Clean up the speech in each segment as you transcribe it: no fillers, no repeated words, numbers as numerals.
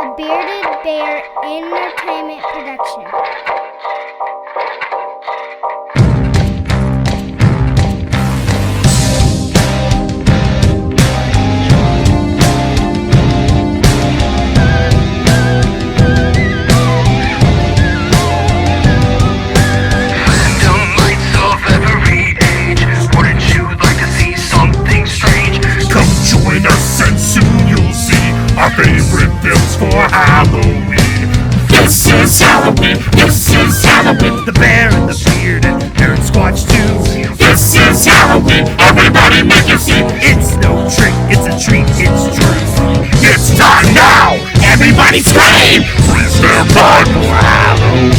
a Bearded Bear Entertainment production. Fandomites of every age, wouldn't you like to see something strange? Come join us and soon you'll see our favorite films for Halloween. This is Halloween, this is Halloween. The Bear and the Beard and Nerdsquatch too. This is Halloween, everybody make a scene. It's no trick, it's a treat, it's true. It's time now, everybody scream! Please stand by for Halloween.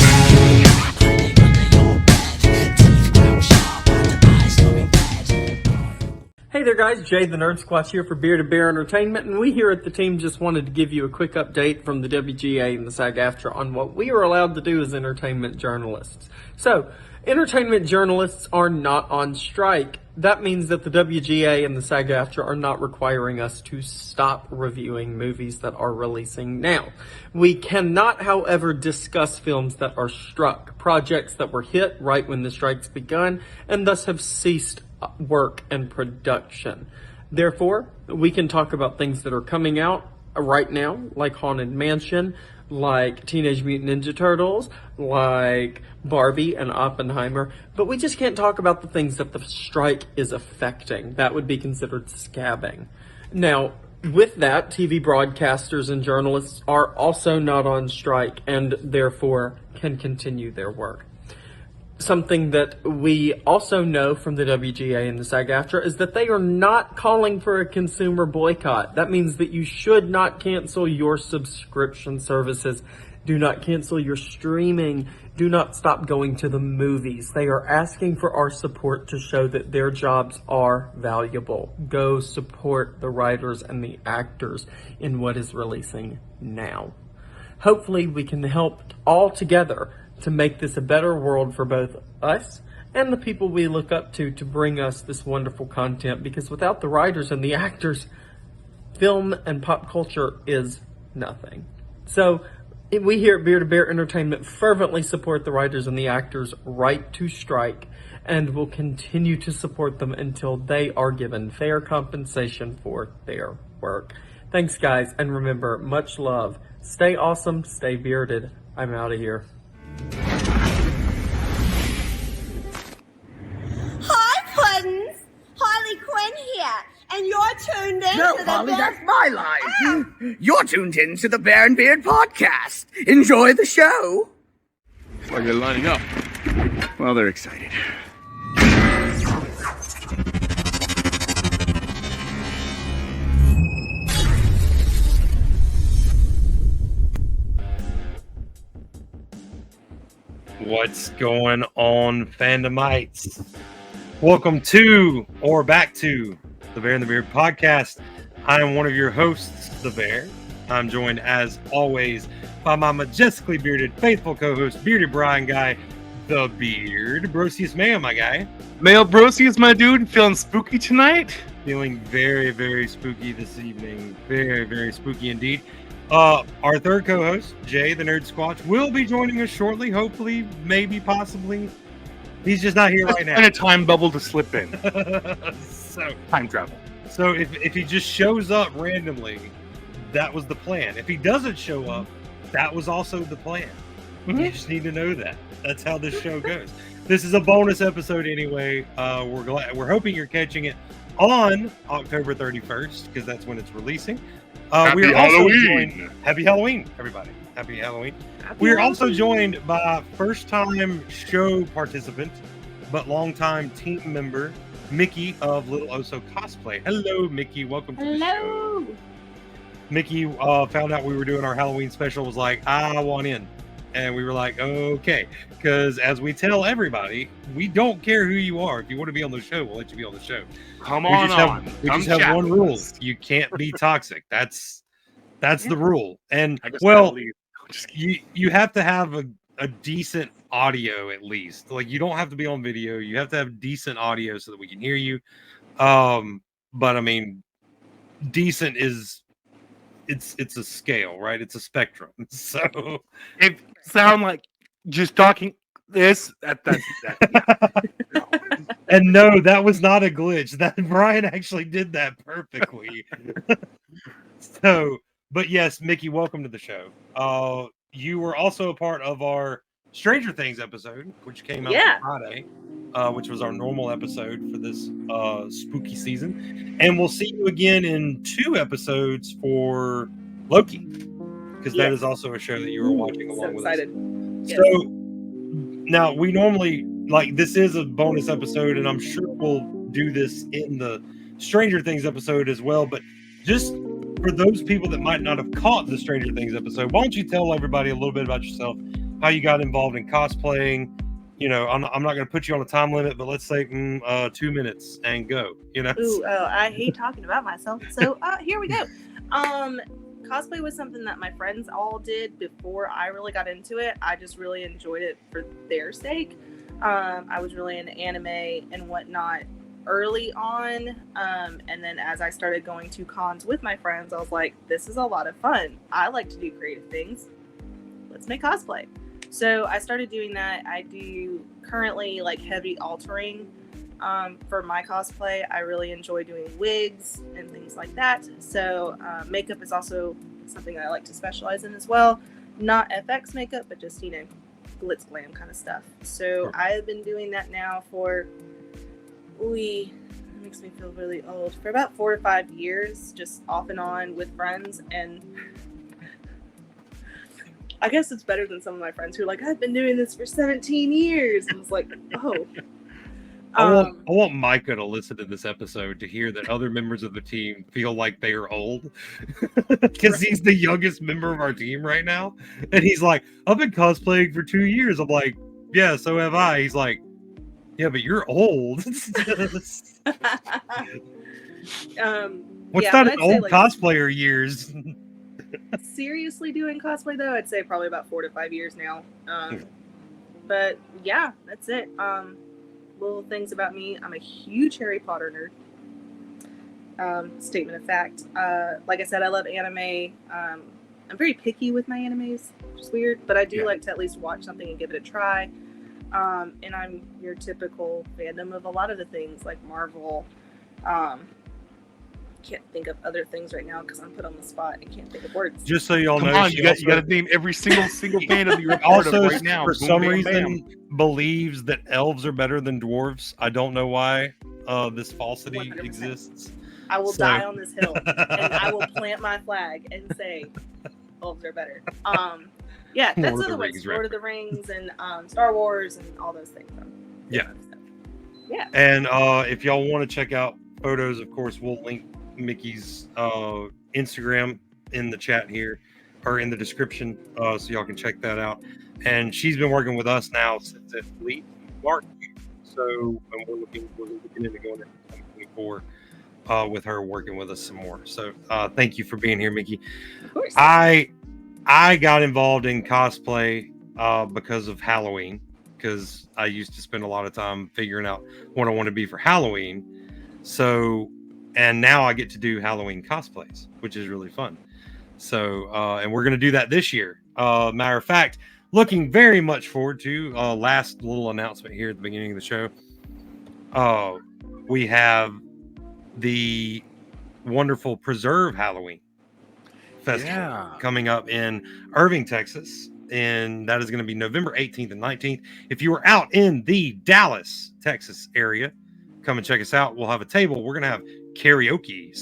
Hey there guys, Jay the Nerdsquatch here for Bearded Bear Entertainment, and we here at the team just wanted to give you a quick update from the WGA and the SAG-AFTRA on what we are allowed to do as entertainment journalists. So, entertainment journalists are not on strike. That means that the WGA and the SAG-AFTRA are not requiring us to stop reviewing movies that are releasing now. We cannot, however, discuss films that are struck, projects that were hit right when the strike's begun, and thus have ceased work and production. Therefore, we can talk about things that are coming out right now, like Haunted Mansion, like Teenage Mutant Ninja Turtles, like Barbie and Oppenheimer, but we just can't talk about the things that the strike is affecting. That would be considered scabbing. Now, with that, TV broadcasters and journalists are also not on strike and therefore can continue their work. Something that we also know from the WGA and the SAG-AFTRA is that they are not calling for a consumer boycott. That means that you should not cancel your subscription services. Do not cancel your streaming. Do not stop going to the movies. They are asking for our support to show that their jobs are valuable. Go support the writers and the actors in what is releasing now. Hopefully we can help all together to make this a better world for both us and the people we look up to bring us this wonderful content, because without the writers and the actors, film and pop culture is nothing. So we here at Bearded Bear Entertainment fervently support the writers and the actors' right to strike and will continue to support them until they are given fair compensation for their work. Thanks guys, and remember, much love. Stay awesome, stay bearded. I'm out of here. Hi, Puddins! Harley Quinn here, and you're tuned in No, to the Holly, Bear- that's my line. You're tuned in to the Bear and Beard podcast. Enjoy the show. While you're lining up. Well, they're excited. What's going on, Fandomites? Welcome to, or back to, the Bear and the Beard podcast. I am one of your hosts, The Bear. I'm joined, as always, by my majestically bearded, faithful co-host, Bearded Brian Guy, The Beard. Brosius Mayo, my guy. Male Brosius, my dude, feeling spooky tonight? Feeling very, very spooky this evening. Very, very spooky indeed. Our third co-host, Jay, the Nerdsquatch, will be joining us shortly. Hopefully, maybe, possibly. He's just not here right now. And a time bubble to slip in. So Time travel. So if he just shows up randomly, that was the plan. If he doesn't show up, that was also the plan. You just need to know that. That's how this show goes. This is a bonus episode anyway. We're hoping you're catching it on October 31st, because that's when it's releasing. Happy Halloween! Happy Halloween, everybody. Happy Halloween. We are also joined by first-time show participant, but long-time team member, Mickey of Little Oso Cosplay. Hello, Mickey. Welcome to the show. Mickey found out we were doing our Halloween special, was like, I want in. And we were like, okay. Because as we tell everybody, we don't care who you are. If you want to be on the show, we'll let you be on the show. Come We on just on. we Come just have chat one with rule. us. You can't be toxic. That's the rule. And I guess well, I'll leave. Just kidding. you have to have a decent audio at least. Like, you don't have to be on video. You have to have decent audio so that we can hear you. But I mean, decent is it's a scale, right? It's a spectrum. So It sound like just talking this. That yeah. and no, that was not a glitch. That Brian actually did that perfectly. So, but yes, Mickey, welcome to the show. You were also a part of our Stranger Things episode, which came out Friday, which was our normal episode for this spooky season. And we'll see you again in 2 episodes for Loki, because that is also a show that you were watching along with us. Yes. So now we normally, like, this is a bonus episode, and I'm sure we'll do this in the Stranger Things episode as well. But just for those people that might not have caught the Stranger Things episode, why don't you tell everybody a little bit about yourself, how you got involved in cosplaying? You know, I'm not going to put you on a time limit, but let's say 2 minutes and go. You know. Ooh, I hate talking about myself. So here we go. Cosplay was something that my friends all did before I really got into it. I just really enjoyed it for their sake. I was really into anime and whatnot early on. And then as I started going to cons with my friends, I was like, this is a lot of fun. I like to do creative things. Let's make cosplay. So I started doing that. I do currently like heavy altering for my cosplay. I really enjoy doing wigs and things like that. So makeup is also something that I like to specialize in as well. Not FX makeup, but just, you know, glitz glam kind of stuff. So I've been doing that now for, it makes me feel really old, for about 4 to 5 years, just off and on with friends. And I guess it's better than some of my friends who are like, I've been doing this for 17 years. And it's like, oh. I want Micah to listen to this episode to hear that other members of the team feel like they are old, because he's the youngest member of our team right now, and he's like, I've been cosplaying for 2 years. I'm like, yeah, so have I. He's like, yeah, but you're old. What's yeah, that in old cosplayer years? Seriously doing cosplay though, I'd say probably about 4 to 5 years now. But yeah, that's it. Little things about me: I'm a huge Harry Potter nerd. Statement of fact. Like I said, I love anime. I'm very picky with my animes, which is weird, but I do like to at least watch something and give it a try. And I'm your typical fandom of a lot of the things, like Marvel. Can't think of other things right now because I'm put on the spot and can't think of words. Just so y'all know, you got to name every single fan of your also right now. For some reason believes that elves are better than dwarves. I don't know why this falsity 100%. Exists. I will die on this hill and I will plant my flag and say elves are better. Yeah, that's other ones. Lord of the Rings and Star Wars and all those things. Yeah. Yeah. And if y'all want to check out photos, of course, we'll link Mickey's Instagram in the chat here, or in the description, so y'all can check that out. And she's been working with us now since at least March. So we're looking into going into 2024 with her working with us some more. So thank you for being here, Mickey. Of course. I got involved in cosplay because of Halloween, because I used to spend a lot of time figuring out what I want to be for Halloween. So, and now I get to do Halloween cosplays, which is really fun. So, and we're going to do that this year. Matter of fact, looking very much forward to last little announcement here at the beginning of the show. We have the wonderful Preserve Halloween Festival coming up in Irving, Texas. And that is going to be November 18th and 19th. If you are out in the Dallas, Texas area, come and check us out. We'll have a table. We're going to have karaoke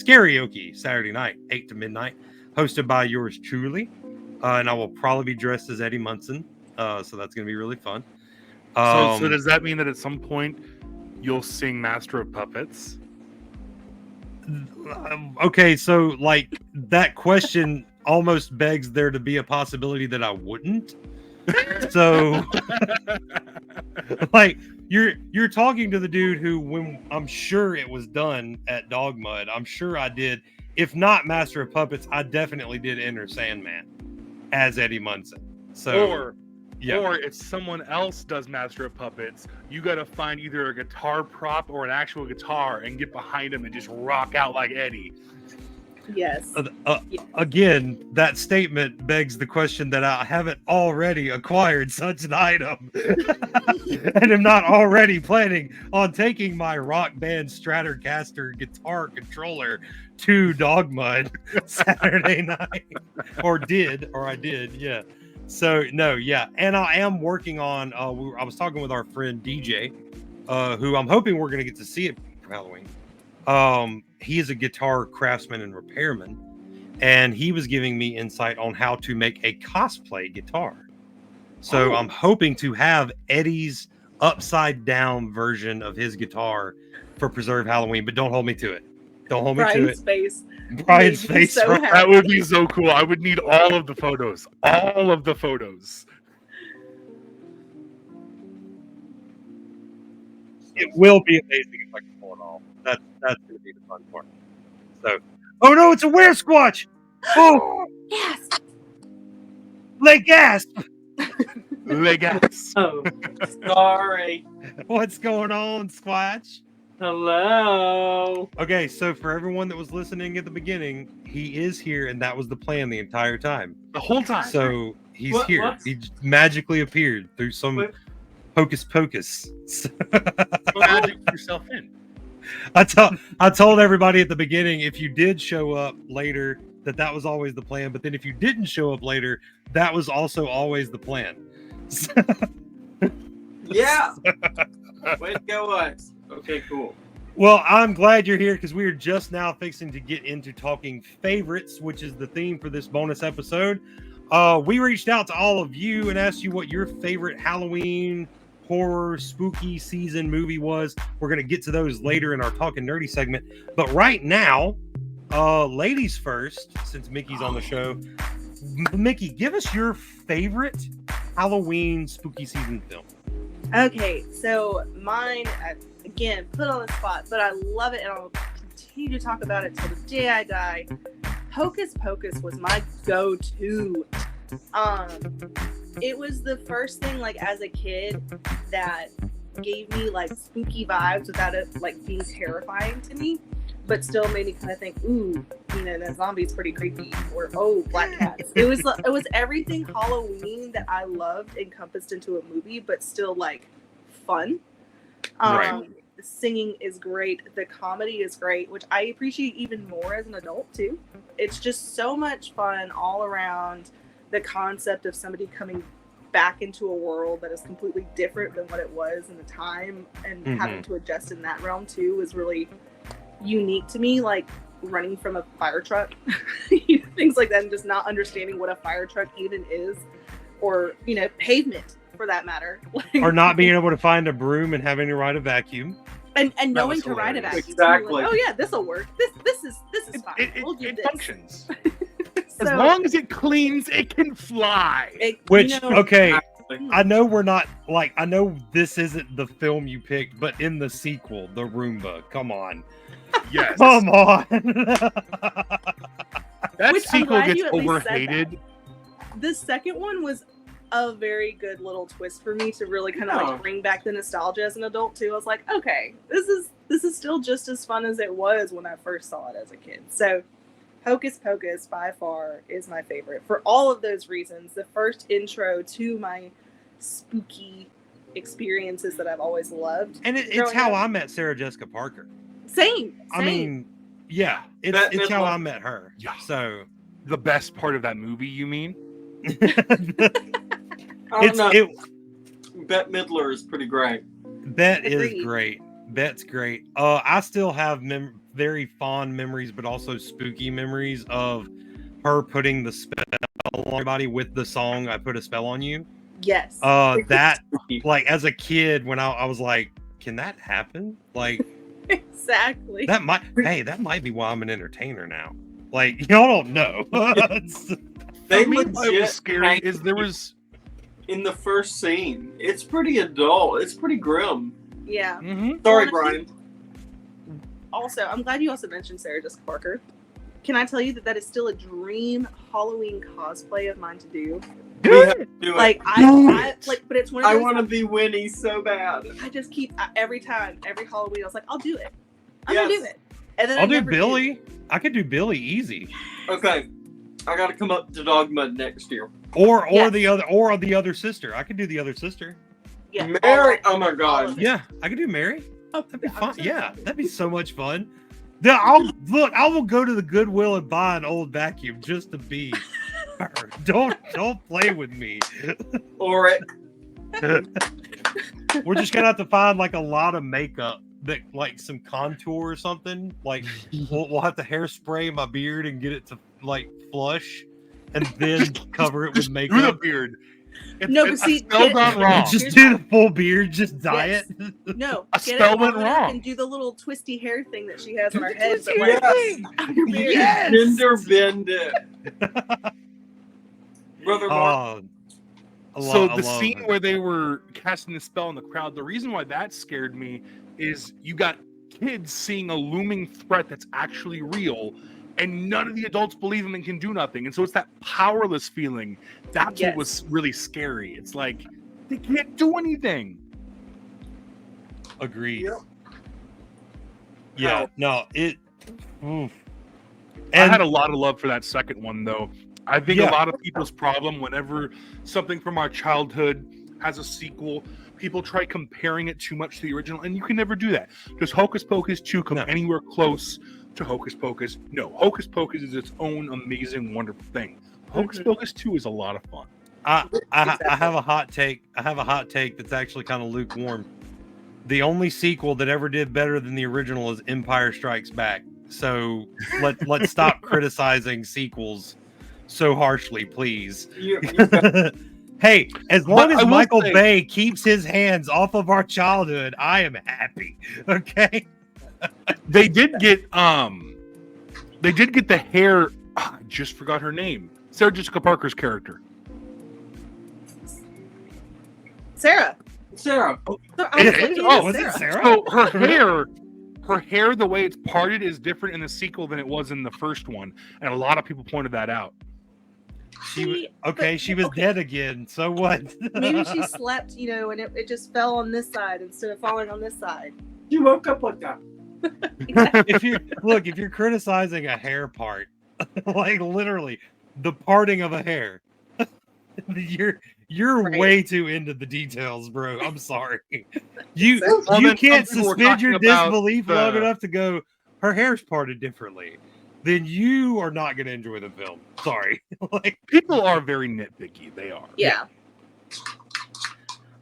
Saturday night, 8 to midnight, hosted by yours truly. And I will probably be dressed as Eddie Munson. So that's going to be really fun. So does that mean that at some point you'll sing Master of Puppets? Okay, so like that question almost begs there to be a possibility that I wouldn't. So like you're talking to the dude who, when I'm sure it was done at Dog Mud, I'm sure I did, if not Master of Puppets, I definitely did Enter Sandman as Eddie Munson. So or if someone else does Master of Puppets, you got to find either a guitar prop or an actual guitar and get behind him and just rock out like Eddie. Yes. Again, that statement begs the question that I haven't already acquired such an item and am not already planning on taking my Rock Band Stratocaster guitar controller to Dogmud Saturday night. I did, yeah. So, no, yeah. And I am working on, I was talking with our friend DJ, who I'm hoping we're going to get to see it for Halloween. He is a guitar craftsman and repairman, and he was giving me insight on how to make a cosplay guitar. So I'm hoping to have Eddie's upside down version of his guitar for Preserve Halloween, but don't hold me to it. Don't hold me to it. Brian's face. So right? That would be so cool. I would need all of the photos. All of the photos. It will be amazing if I can pull it off. That's going to be the fun part. So, oh no, it's a Squatch! Oh, Yes. leg gasp! Legas. Oh, sorry. What's going on, Squatch? Hello. Okay, so for everyone that was listening at the beginning, he is here, and that was the plan the entire time. The whole time. So he's here. What? He magically appeared through some hocus pocus. Magic yourself in. I told everybody at the beginning, if you did show up later, that was always the plan. But then if you didn't show up later, that was also always the plan. Yeah. Way to go, us. Okay, cool. Well, I'm glad you're here because we are just now fixing to get into talking favorites, which is the theme for this bonus episode. We reached out to all of you and asked you what your favorite Halloween horror spooky season movie was. We're going to get to those later in our Talking Nerdy segment. But right now, ladies first, since Mickey's on the show. Mickey, give us your favorite Halloween spooky season film. Okay, so mine, again, put on the spot, but I love it and I'll continue to talk about it till the day I die. Hocus Pocus was my go-to. It was the first thing, like, as a kid that gave me, like, spooky vibes without it, like, being terrifying to me, but still made me kind of think, ooh, you know, that zombie's pretty creepy, or, oh, black cats. It was everything Halloween that I loved encompassed into a movie, but still, like, fun. Right. The singing is great. The comedy is great, which I appreciate even more as an adult, too. It's just so much fun all around. The concept of somebody coming back into a world that is completely different than what it was in the time and having to adjust in that realm too is really unique to me, like running from a fire truck, things like that, and just not understanding what a fire truck even is, or, you know, pavement for that matter. Or not being able to find a broom and having to ride a vacuum. And knowing to ride a vacuum. Exactly. Like, oh yeah, this'll work. This is fine. It functions. So, As long as it cleans, it can fly. Okay, I know we're not, like, I know this isn't the film you picked, but in the sequel, The Roomba, come on. Yes. Come on. That Which I'm sequel glad gets you at least said overhated. the second one was a very good little twist for me to really kind of like bring back the nostalgia as an adult too. I was like, okay, this is still just as fun as it was when I first saw it as a kid. So Hocus Pocus by far is my favorite for all of those reasons. The first intro to my spooky experiences that I've always loved. And it's how I met Sarah Jessica Parker. Same. I mean, yeah, it's how I met her. Yeah. So The best part of that movie, you mean? Bette Midler is pretty great. Bette is great. Bette's great. I still have very fond memories, but also spooky memories of her putting the spell on everybody with the song "I Put a Spell on You." Yes. That, like, as a kid, when I was like, can that happen? Like, exactly. that might be why I'm an entertainer now. Like, y'all don't know. They What was legit scary is there was in the first scene. It's pretty adult. It's pretty grim. Yeah. Sorry, Brian. Also, I'm glad you also mentioned Sarah Jessica Parker. Can I tell you that is still a dream Halloween cosplay of mine to do? We have to do it. Like I but it's one of those. I want to be Winnie so bad. I just keep every Halloween I was like, I'll do it. I'm gonna do it. And then I'll I do never Billy. I could do Billy easy. Okay, I gotta come up to Dogma next year. Or Yes. the other sister. I could do the other sister. Yeah, Mary, all oh my of god. it. Yeah, I could do Mary. Oh, that'd be Yeah, I'm fun. so Yeah, excited. that'd be so much fun. I will go to the Goodwill and buy an old vacuum just to be her. Don't play with me. Or it. We're just gonna have to find like a lot of makeup that like some contour or something. Like we'll have to hairspray my beard and get it to like flush, and then cover it with Do the makeup. beard. No, but see, spell gone wrong. Just Here's do my- the full beard, just dye Yes. it. No, A get spell it went long enough wrong. and do the little twisty hair thing that she has on her the head. twisty But hair like, thing. on your beard. Yes. Gender bend it. Brother Mark. So the scene where they were casting the spell in the crowd, the reason why that scared me is you got kids seeing a looming threat that's actually real, and none of the adults believe them and can do nothing. And so it's that powerless feeling. That's Yes. what was really scary. It's like they can't do anything. Agreed. Yep. Yeah, no, it. Oof. I had a lot of love for that second one, though. I think Yeah. a lot of people's problem whenever something from our childhood has a sequel, people try comparing it too much to the original, and you can never do that. Does Hocus Pocus 2 come anywhere close to Hocus Pocus? No. Hocus Pocus is its own amazing, wonderful thing. Hocus Pocus 2 is a lot of fun. I have a hot take. I have a hot take that's actually kind of lukewarm. The only sequel that ever did better than the original is Empire Strikes Back. So let's stop criticizing sequels so harshly, please. Hey, as long as Michael Bay keeps his hands off of our childhood, I am happy. Okay. They did get the hair. I just forgot her name. Sarah Jessica Parker's character. Sarah. Sarah. So I was looking at it Sarah? So her hair, the way it's parted, is different in the sequel than it was in the first one, and a lot of people pointed that out. She was dead again. So what? Maybe she slept, and it just fell on this side instead of falling on this side. You woke up like that. if you're criticizing a hair part, like literally the parting of a hair, you're way too into the details, bro. I'm sorry. You can't suspend your disbelief long enough to go, her hair's parted differently. Then you are not going to enjoy the film. Sorry. Like, people are very nitpicky. They are. Yeah.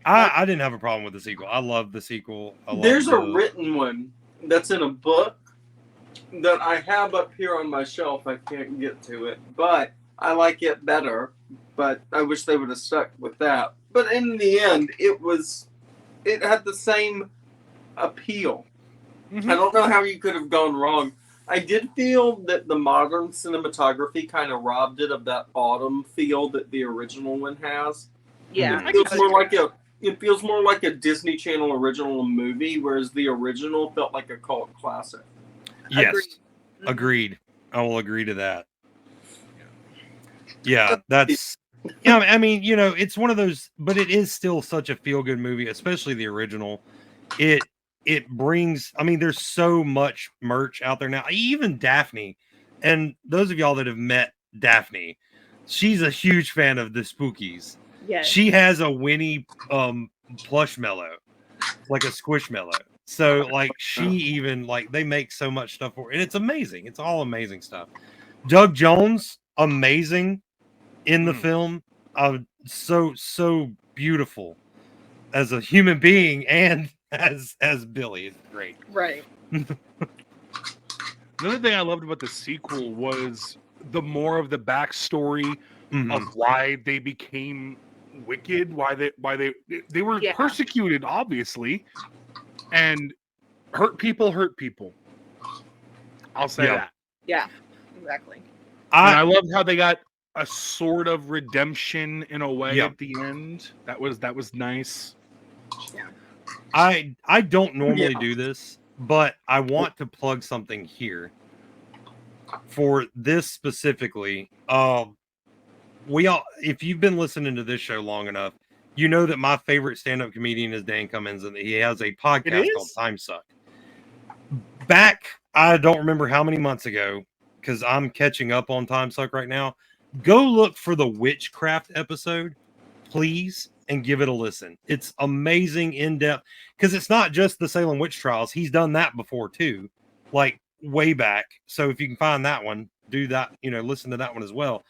I didn't have a problem with the sequel. I love the sequel. There's a written one that's in a book that I have up here on my shelf. I can't get to it, but I like it better. But I wish they would have stuck with that. But in the end, it had the same appeal. Mm-hmm. I don't know how you could have gone wrong. I did feel that the modern cinematography kind of robbed it of that autumn feel that the original one has. Yeah. It feels more like a Disney Channel original movie, whereas the original felt like a cult classic. Yes. Agreed. I will agree to that. Yeah, that's... Yeah, I mean, it's one of those... But it is still such a feel-good movie, especially the original. It brings... I mean, there's so much merch out there now. Even Daphne, and those of y'all that have met Daphne, she's a huge fan of the Spookies. Yes. She has a Winnie plush mellow, like a squishmallow. So like she even they make so much stuff for it. And it's amazing. It's all amazing stuff. Doug Jones, amazing in the film. So beautiful as a human being and as Billy. It's great. Right. Another thing I loved about the sequel was the more of the backstory of why they became wicked, why they were persecuted, obviously, and hurt people. I'll say that. Yeah, exactly. And I loved how they got a sort of redemption in a way at the end. That was nice. Yeah. I don't normally do this, but I want to plug something here for this specifically. If you've been listening to this show long enough, you know that my favorite stand-up comedian is Dan Cummins, and he has a podcast called Time Suck. Back I don't remember how many months ago, because I'm catching up on Time Suck right now. Go look for the witchcraft episode, please, and give it a listen. It's amazing, in depth, because it's not just the Salem witch trials. He's done that before too, like way back. So if you can find that one, do that. Listen to that one as well.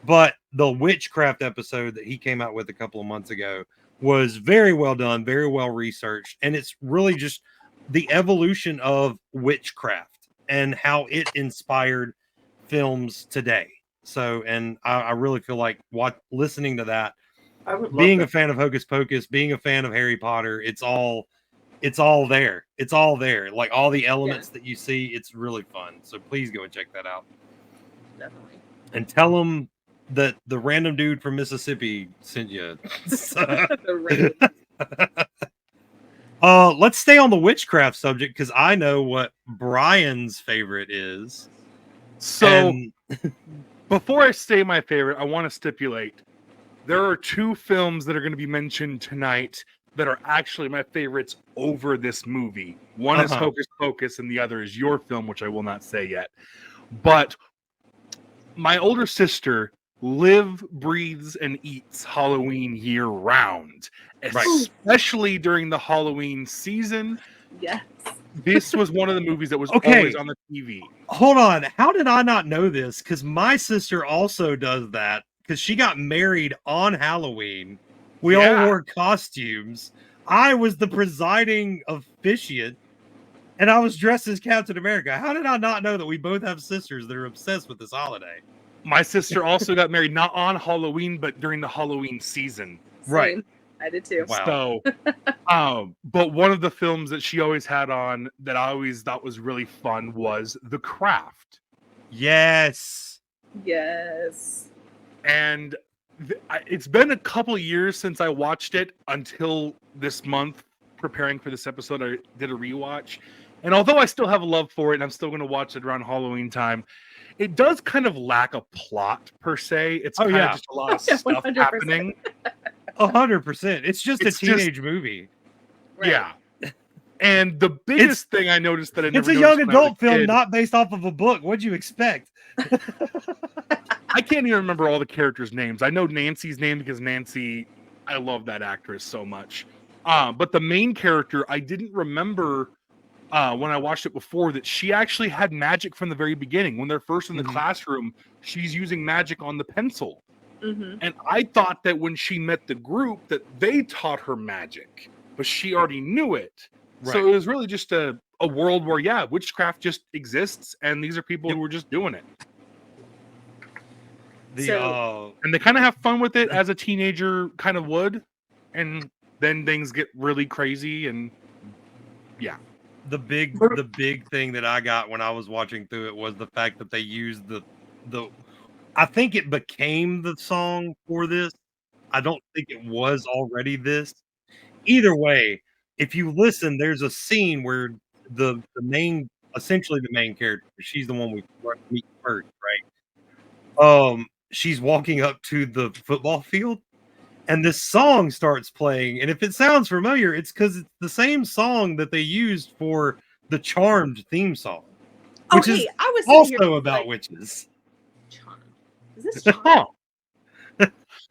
But the witchcraft episode that he came out with a couple of months ago was very well done, very well researched, and it's really just the evolution of witchcraft and how it inspired films today. So, and I really feel like listening to that, being a fan of Hocus Pocus, being a fan of Harry Potter, it's all there. It's all there. Like all the elements that you see, it's really fun. So please go and check that out. Definitely. And tell them that the random dude from Mississippi sent you. Let's stay on the witchcraft subject, because I know what Brian's favorite is. So before I say my favorite, I want to stipulate there are two films that are going to be mentioned tonight that are actually my favorites over this movie. One is Hocus Pocus, and the other is your film, which I will not say yet. But my older sister breathes, and eats Halloween year round, especially during the Halloween season. Yes. This was one of the movies that was always on the TV. Hold on. How did I not know this? Because my sister also does that, because she got married on Halloween. We all wore costumes. I was the presiding officiant, and I was dressed as Captain America. How did I not know that we both have sisters that are obsessed with this holiday? My sister also got married not on Halloween, but during the Halloween season. Same. Right. I did too. Wow. So, but one of the films that she always had on that I always thought was really fun was The Craft. Yes. Yes. And it's been a couple of years since I watched it until this month. Preparing for this episode, I did a rewatch. And although I still have a love for it, and I'm still going to watch it around Halloween time, it does kind of lack a plot per se. It's kind of just a lot of stuff 100%. happening. 100%. It's just a teenage movie. Right. Yeah. And the biggest thing I noticed that it's a young adult film, not based off of a book. What'd you expect? I can't even remember all the characters' names. I know Nancy's name because Nancy, I love that actress so much. But the main character, I didn't remember when I watched it before that she actually had magic from the very beginning. When they're first in the classroom, she's using magic on the pencil. And I thought that when she met the group that they taught her magic, but she already knew it. Right. So it was really just a world where, witchcraft just exists, and these are people who are just doing it. And they kind of have fun with it as a teenager kind of would, and then things get really crazy, and the big thing that I got when I was watching through it was the fact that they used the I think it became the song for this. I don't think it was already this. Either way, if you listen, there's a scene where essentially the main character, she's the one we meet first, right? She's walking up to the football field, and this song starts playing. And if it sounds familiar, it's because it's the same song that they used for the Charmed theme song, which is also about witches. Is this Charmed?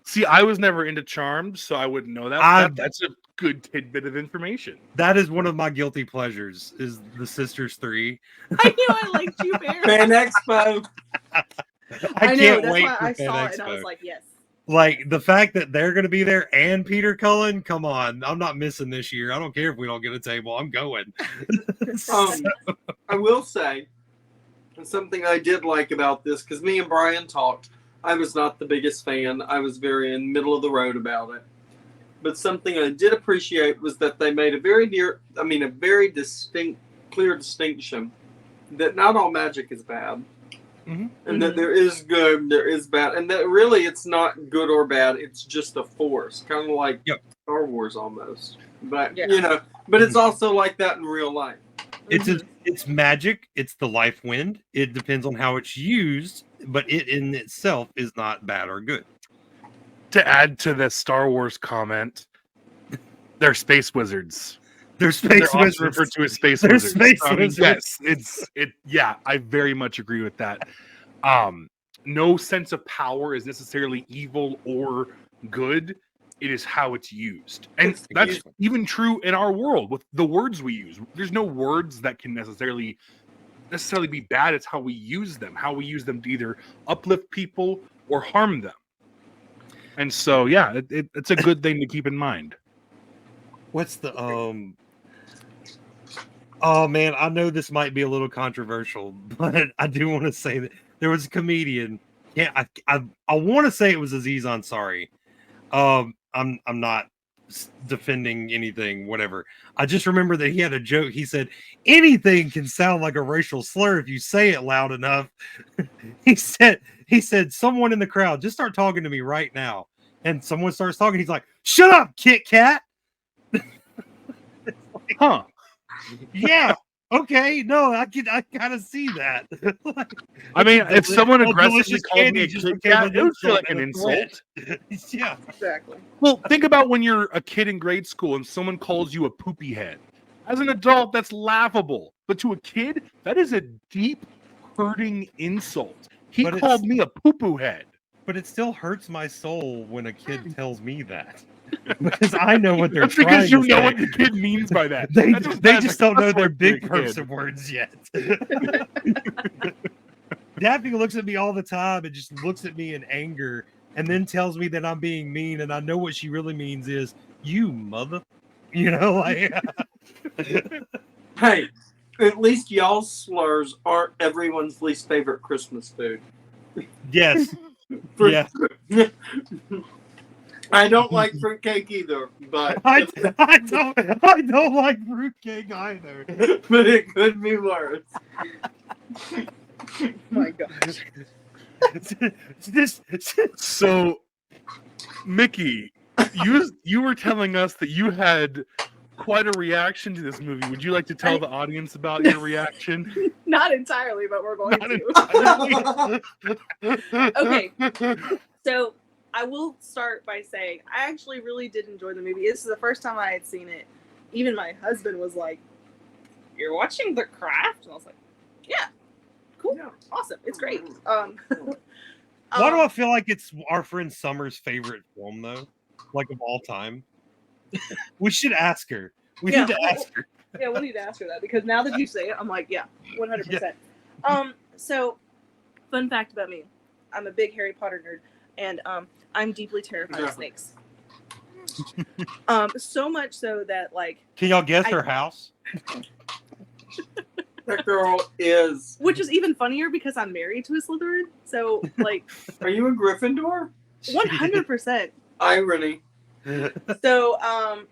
See, I was never into Charmed, so I wouldn't know that. That's a good tidbit of information. That is one of my guilty pleasures, is the Sisters 3. I knew I liked you, Bear. Fan Expo. I can't wait for I Fan saw Expo. it and I was like, yes. Like, the fact that they're going to be there and Peter Cullen, come on. I'm not missing this year. I don't care if we don't get a table. I'm going. I will say, something I did like about this, because me and Brian talked, I was not the biggest fan. I was very in middle of the road about it. But something I did appreciate was that they made a very clear distinction that not all magic is bad. And that there is good, there is bad, and that really it's not good or bad, it's just a force, kind of like Star Wars almost. But but it's also like that in real life. It's magic, it's the life wind. It depends on how it's used, but it in itself is not bad or good. To add to the Star Wars comment, they're space wizards. They're space They're wizards. also referred to as space They're wizards. space I mean, wizards. yes, yeah, I very much agree with that. No sense of power is necessarily evil or good. It is how it's used. And that's even true in our world with the words we use. There's no words that can necessarily be bad. It's how we use them to either uplift people or harm them. And so, yeah, it's a good thing to keep in mind. What's the Oh man, I know this might be a little controversial, but I do want to say that there was a comedian. Yeah, I want to say it was Aziz Ansari. I'm not defending anything, whatever. I just remember that he had a joke. He said anything can sound like a racial slur if you say it loud enough. he said someone in the crowd, just start talking to me right now. And someone starts talking. He's like, "Shut up, Kit Kat." Huh. Yeah. Okay. No, I kind of see that. I mean, if someone aggressively called me a Kit Kat, it would feel like an insult. Yeah. Exactly. Well, think about when you're a kid in grade school and someone calls you a poopy head. As an adult, that's laughable. But to a kid, that is a deep, hurting insult. He called me a poo-poo head. But it still hurts my soul when a kid tells me that. Because I know what they're That's trying because you to know say. what the kid means by that. They That's just don't know their cuss big word for a person kid. words yet. Daphne looks at me all the time and just looks at me in anger and then tells me that I'm being mean, and I know what she really means is you mother. You know, like Hey, at least y'all's slurs aren't everyone's least favorite Christmas food. yes. Yeah. I don't like fruitcake either, but I don't like fruitcake either. but it could be worse. My gosh. So, Mickey, you were telling us that you had quite a reaction to this movie. Would you like to tell the audience about your reaction? Not entirely, but we're going to. Okay. So I will start by saying I actually really did enjoy the movie. This is the first time I had seen it. Even my husband was like, "You're watching The Craft?" And I was like, "Yeah, cool, awesome, it's great." Why do I feel like it's our friend Summer's favorite film though? Like of all time? We should ask her. We need to ask her. Yeah, we need to ask her that because now that you say it, I'm like, yeah, 100%. So fun fact about me. I'm a big Harry Potter nerd, and I'm deeply terrified of snakes. So much so that like, can y'all guess her house? That girl is. Which is even funnier because I'm married to a Slytherin. So like, Are you a Gryffindor? 100%. Irony. So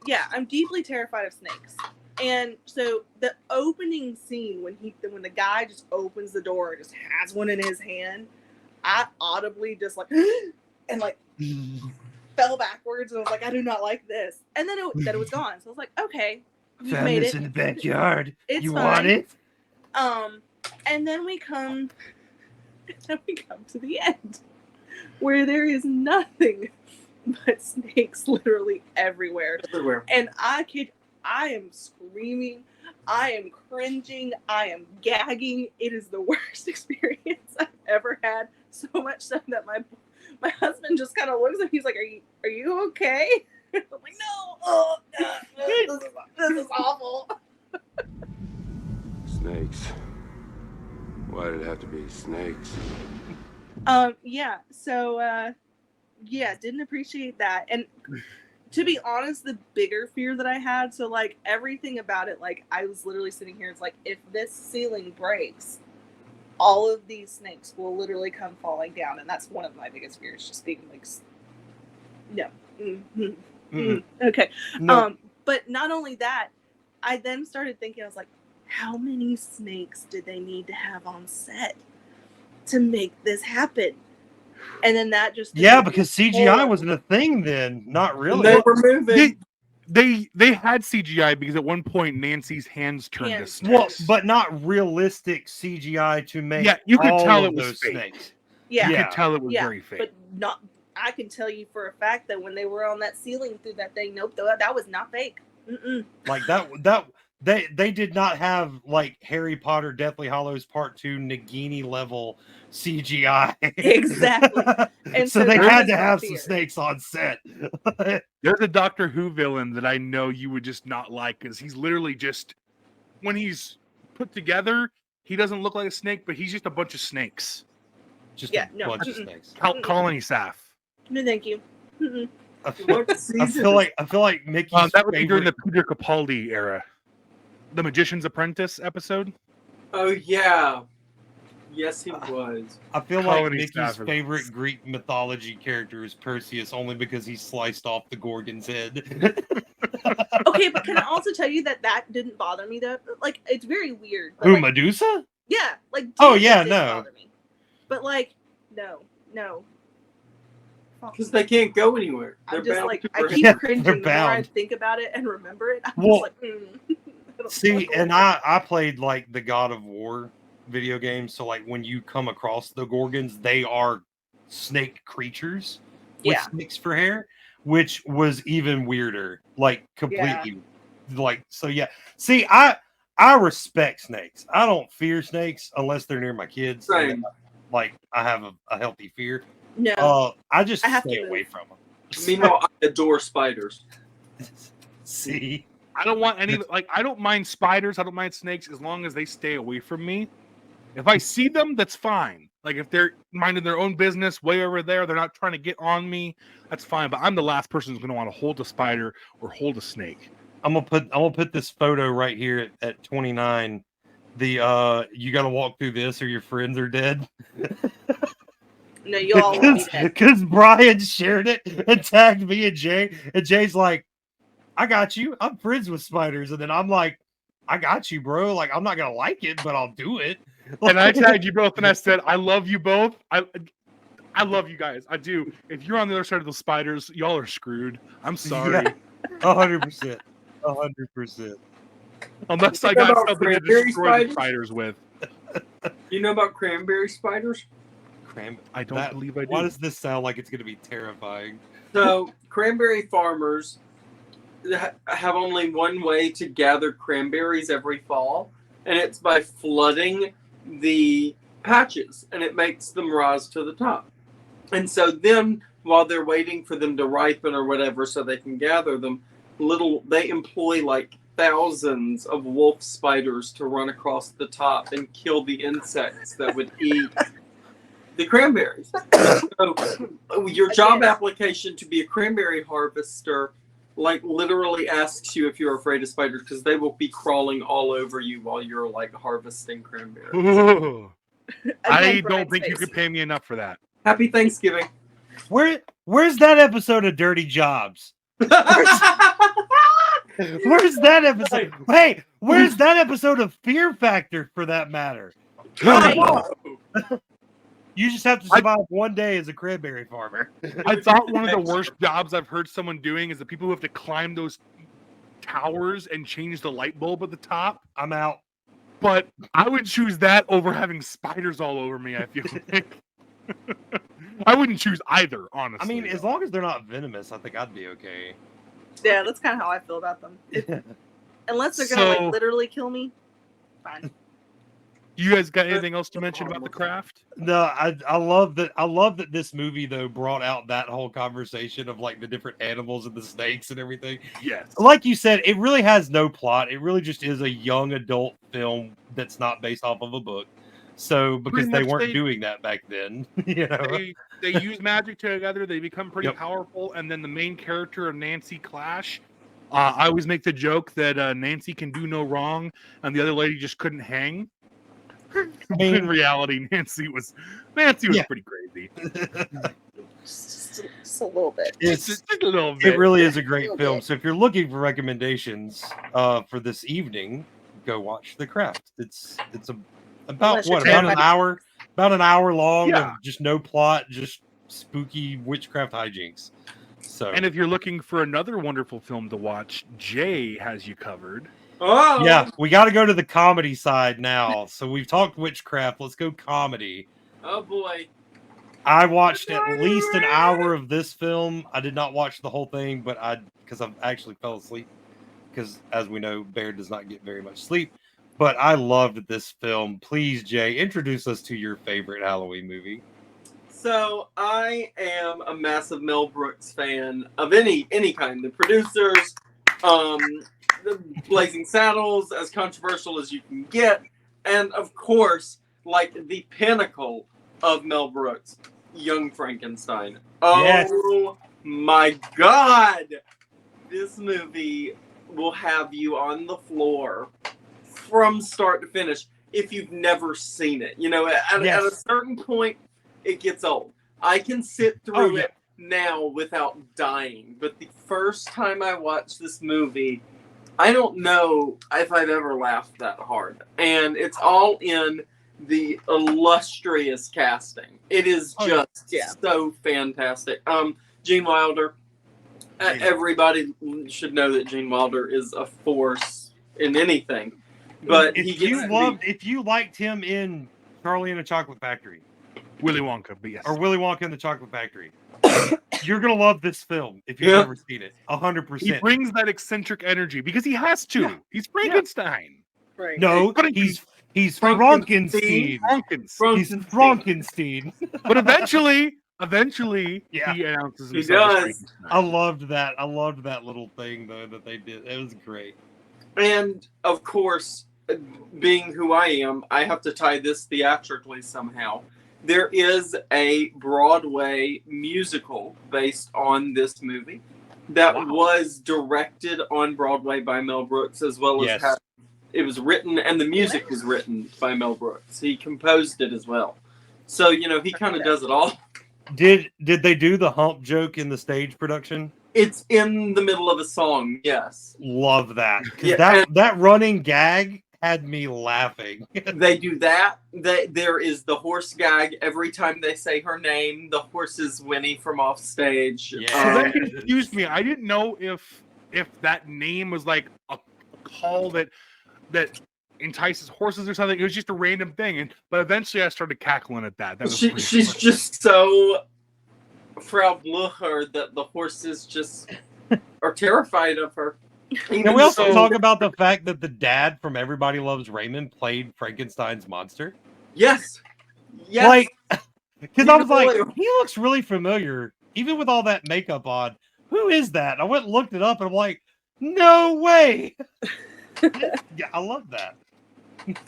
yeah, I'm deeply terrified of snakes. And so the opening scene when the guy just opens the door and just has one in his hand, I audibly just like and like fell backwards and was like, I do not like this. And then it was gone. So I was like, okay, you Found made this it in the backyard. It's you fine. want it? And then we come to the end where there is nothing but snakes literally everywhere. And I am screaming, I am cringing, I am gagging. It is the worst experience I've ever had. So much so that my husband just kind of looks at me. He's like, "Are you okay?" I'm like, "No, oh God, this is awful." Snakes. Why did it have to be snakes? Yeah. So, yeah, didn't appreciate that. And to be honest, the bigger fear that I had, so like everything about it, like I was literally sitting here. It's like if this ceiling breaks, all of these snakes will literally come falling down, and that's one of my biggest fears. Just being like, no. Okay. No. But not only that, I then started thinking, I was like, how many snakes did they need to have on set to make this happen? And then that just because CGI wasn't a thing then. Not really. They were moving. They had CGI because at one point Nancy's hands turned to snakes. Well, but not realistic CGI to make. Yeah, you could all tell of it was those fake. snakes. Yeah, You could tell it was yeah, very fake. but not. I can tell you for a fact that when they were on that ceiling through that thing, nope, that was not fake. Like they did not have like Harry Potter Deathly Hallows Part 2 Nagini level CGI. Exactly. And so they that had was to my have fear. some snakes on set. There's a Doctor Who villain that I know you would just not like because he's literally just, when he's put together, he doesn't look like a snake, but he's just a bunch of snakes. Just Yeah, a no. bunch of snakes. Colony staff. No, thank you. I feel like Mickey's that would be during favorite. the Peter Capaldi era, the Magician's Apprentice episode. Oh yeah, yes he was. I feel like Colony Mickey's staff. favorite Greek mythology character is Perseus, only because he sliced off the Gorgon's head. Okay, but can I also tell you that didn't bother me though? Like, it's very weird. But, Who, like, Medusa? yeah, like. Oh, dude, yeah, that didn't no. bother me. But like, no. Because they can't go anywhere. They're I'm just bound like, to I break. keep Yeah, cringing they're the more I bound. think about it and remember it. I'm Well, just like, I don't See, know. and I played like the God of War video game, so like when you come across the Gorgons, they are snake creatures with Yeah. snakes for hair, which was even weirder. Like completely, like so. Yeah. See, I respect snakes. I don't fear snakes unless they're near my kids. Same. Like I have a healthy fear. No. I just I have to stay move. away from them. Meanwhile, I adore spiders. See, I don't want any, like, I don't mind spiders, I don't mind snakes as long as they stay away from me. If I see them, that's fine. Like, if they're minding their own business way over there, they're not trying to get on me, that's fine. But I'm the last person who's going to want to hold a spider or hold a snake. I'm gonna put this photo right here at 29. The you got to walk through this or your friends are dead. No, you all want me dead. Because Brian shared it and tagged me and Jay, and Jay's like, "I got you. I'm friends with spiders," and then I'm like, "I got you, bro. Like I'm not gonna like it, but I'll do it." And I tagged you both and I said, I love you both. I love you guys. I do. If you're on the other side of the spiders, y'all are screwed. I'm sorry. 100%. 100%. Unless I You know got about something to cranberry destroy the spiders? spiders with. You know about cranberry spiders? I don't believe I do. Why does this sound like it's going to be terrifying? So, cranberry farmers have only one way to gather cranberries every fall, and it's by flooding the patches, and it makes them rise to the top. And so then, while they're waiting for them to ripen or whatever so they can gather them, they employ like thousands of wolf spiders to run across the top and kill the insects that would eat the cranberries. So, your job application to be a cranberry harvester like literally asks you if you're afraid of spiders because they will be crawling all over you while you're like harvesting cranberries. Ooh. I Again, don't Brian's think you face. could pay me enough for that. Happy Thanksgiving. Where's that episode of Dirty Jobs? Where's that episode? Hey, where's that episode of Fear Factor for that matter? You just have to survive one day as a cranberry farmer. I thought one of the worst jobs I've heard someone doing is the people who have to climb those towers and change the light bulb at the top. I'm out. But I would choose that over having spiders all over me, I feel like. I wouldn't choose either, honestly. I mean, as long as they're not venomous, I think I'd be okay. Yeah, that's kind of how I feel about them. Unless they're gonna So- like literally kill me, fine. You guys got anything else to mention about the craft? No, I love that. I love that this movie though brought out that whole conversation of like the different animals and the snakes and everything. Yes. Like you said, it really has no plot. It really just is a young adult film that's not based off of a book. So because Pretty they much weren't doing that back then, you know. They use magic together. They become pretty Yep. powerful, and then the main character and Nancy clash. I always make the joke that Nancy can do no wrong, and the other lady just couldn't hang. But in reality, Nancy was pretty crazy. Just a little bit. It's Just a little bit. it really is a great Little film. bit. So if you're looking for recommendations for this evening, go watch The Craft. It's about Unless you're about an hour long Yeah. of just no plot, just spooky witchcraft hijinks. So And if you're looking for another wonderful film to watch, Jay has you covered. Oh, yeah, we got to go to the comedy side now. So we've talked witchcraft. Let's go comedy. Oh boy. I watched at least an hour of this film. I did not watch the whole thing, but because I actually fell asleep. because as we know, Bear does not get very much sleep. But I loved this film. Please, Jay, introduce us to your favorite Halloween movie. So I am a massive Mel Brooks fan of any kind. The producers, the Blazing Saddles, as controversial as you can get, and of course, like the pinnacle of Mel Brooks, Young Frankenstein. Oh Yes. my God! This movie will have you on the floor from start to finish if you've never seen it. You know, at a certain point, it gets old. I can sit through it now without dying, but the first time I watched this movie, I don't know if I've ever laughed that hard. And it's all in the illustrious casting. It is just so fantastic. Gene Wilder. Everybody should know that Gene Wilder is a force in anything. But if you liked him in Charlie and the Chocolate Factory, Willy Wonka, but yes, or Willy Wonka and the Chocolate Factory, you're gonna love this film if you've never seen it. 100%. He brings that eccentric energy because he has to. Yeah. He's Frankenstein. Right. No, he's Frankenstein. He's Frankenstein. But eventually, he announces himself. I loved that. I loved that little thing though that they did. It was great. And of course, being who I am, I have to tie this theatrically somehow. There is a Broadway musical based on this movie that was directed on Broadway by Mel Brooks, as well as it was written, and the music was written by Mel Brooks. He composed it as well. So, you know, he kind of does it all. Did they do the hump joke in the stage production? It's in the middle of a song, yes. Love that. That running gag had me laughing. They do that. There is the horse gag. Every time they say her name, the horse is Winnie from off stage. Yeah. So that confused me. I didn't know if that name was like a call that entices horses or something. It was just a random thing. But eventually I started cackling at that. She's just so Frau Blücher that the horses just are terrified of her. Can we also talk about the fact that the dad from Everybody Loves Raymond played Frankenstein's monster? Yes. Like, because I was like, he looks really familiar, even with all that makeup on. Who is that? I went and looked it up, and I'm like, no way. Yeah, I love that.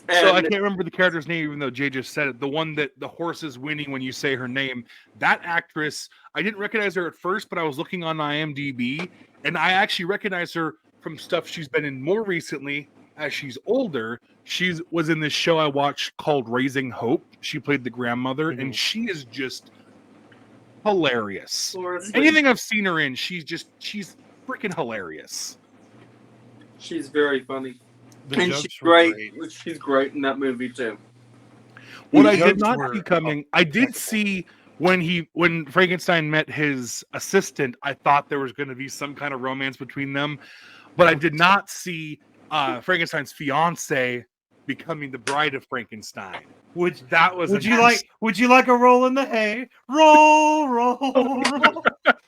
So I can't remember the character's name, even though Jay just said it. The one that the horse is winning when you say her name. That actress, I didn't recognize her at first, but I was looking on IMDb, and I actually recognized her from stuff she's been in more recently. As she's older, she was in this show I watched called Raising Hope. She played the grandmother, and she is just hilarious. Anything I've seen her in, she's freaking hilarious. She's very funny. And she's great. She's great in that movie too. What I did not see coming, I did see when Frankenstein met his assistant, I thought there was going to be some kind of romance between them, but I did not see Frankenstein's fiance becoming the bride of Frankenstein. Would you like a roll in the hay? Roll, roll, roll.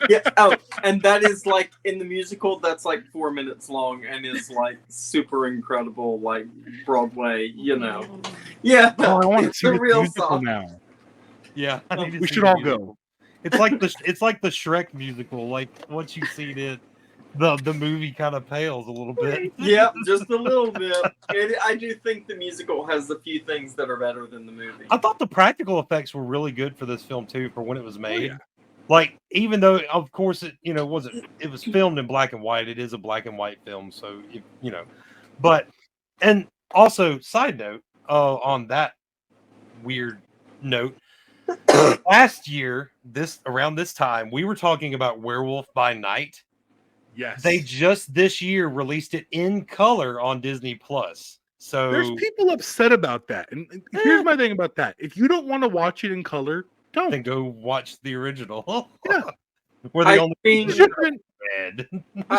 Yeah. Oh, and that is like in the musical. That's like 4 minutes long and is like super incredible, like Broadway. You know. Yeah. Oh, I want to see the real musical song now. Yeah, we should all go. It's like the Shrek musical. Like once you've seen it, the movie kind of pales a little bit. Yeah, just a little bit. And I do think the musical has a few things that are better than the movie. I thought the practical effects were really good for this film too, for when it was made. Oh, yeah. Like, even though, of course, it was filmed in black and white. It is a black and white film, so But and also, side note, on that weird note, last year, around this time, we were talking about Werewolf by Night. Yes. They just this year released it in color on Disney Plus. So there's people upset about that. And here's my thing about that. If you don't want to watch it in color, don't. Then go watch the original. Yeah. Where they this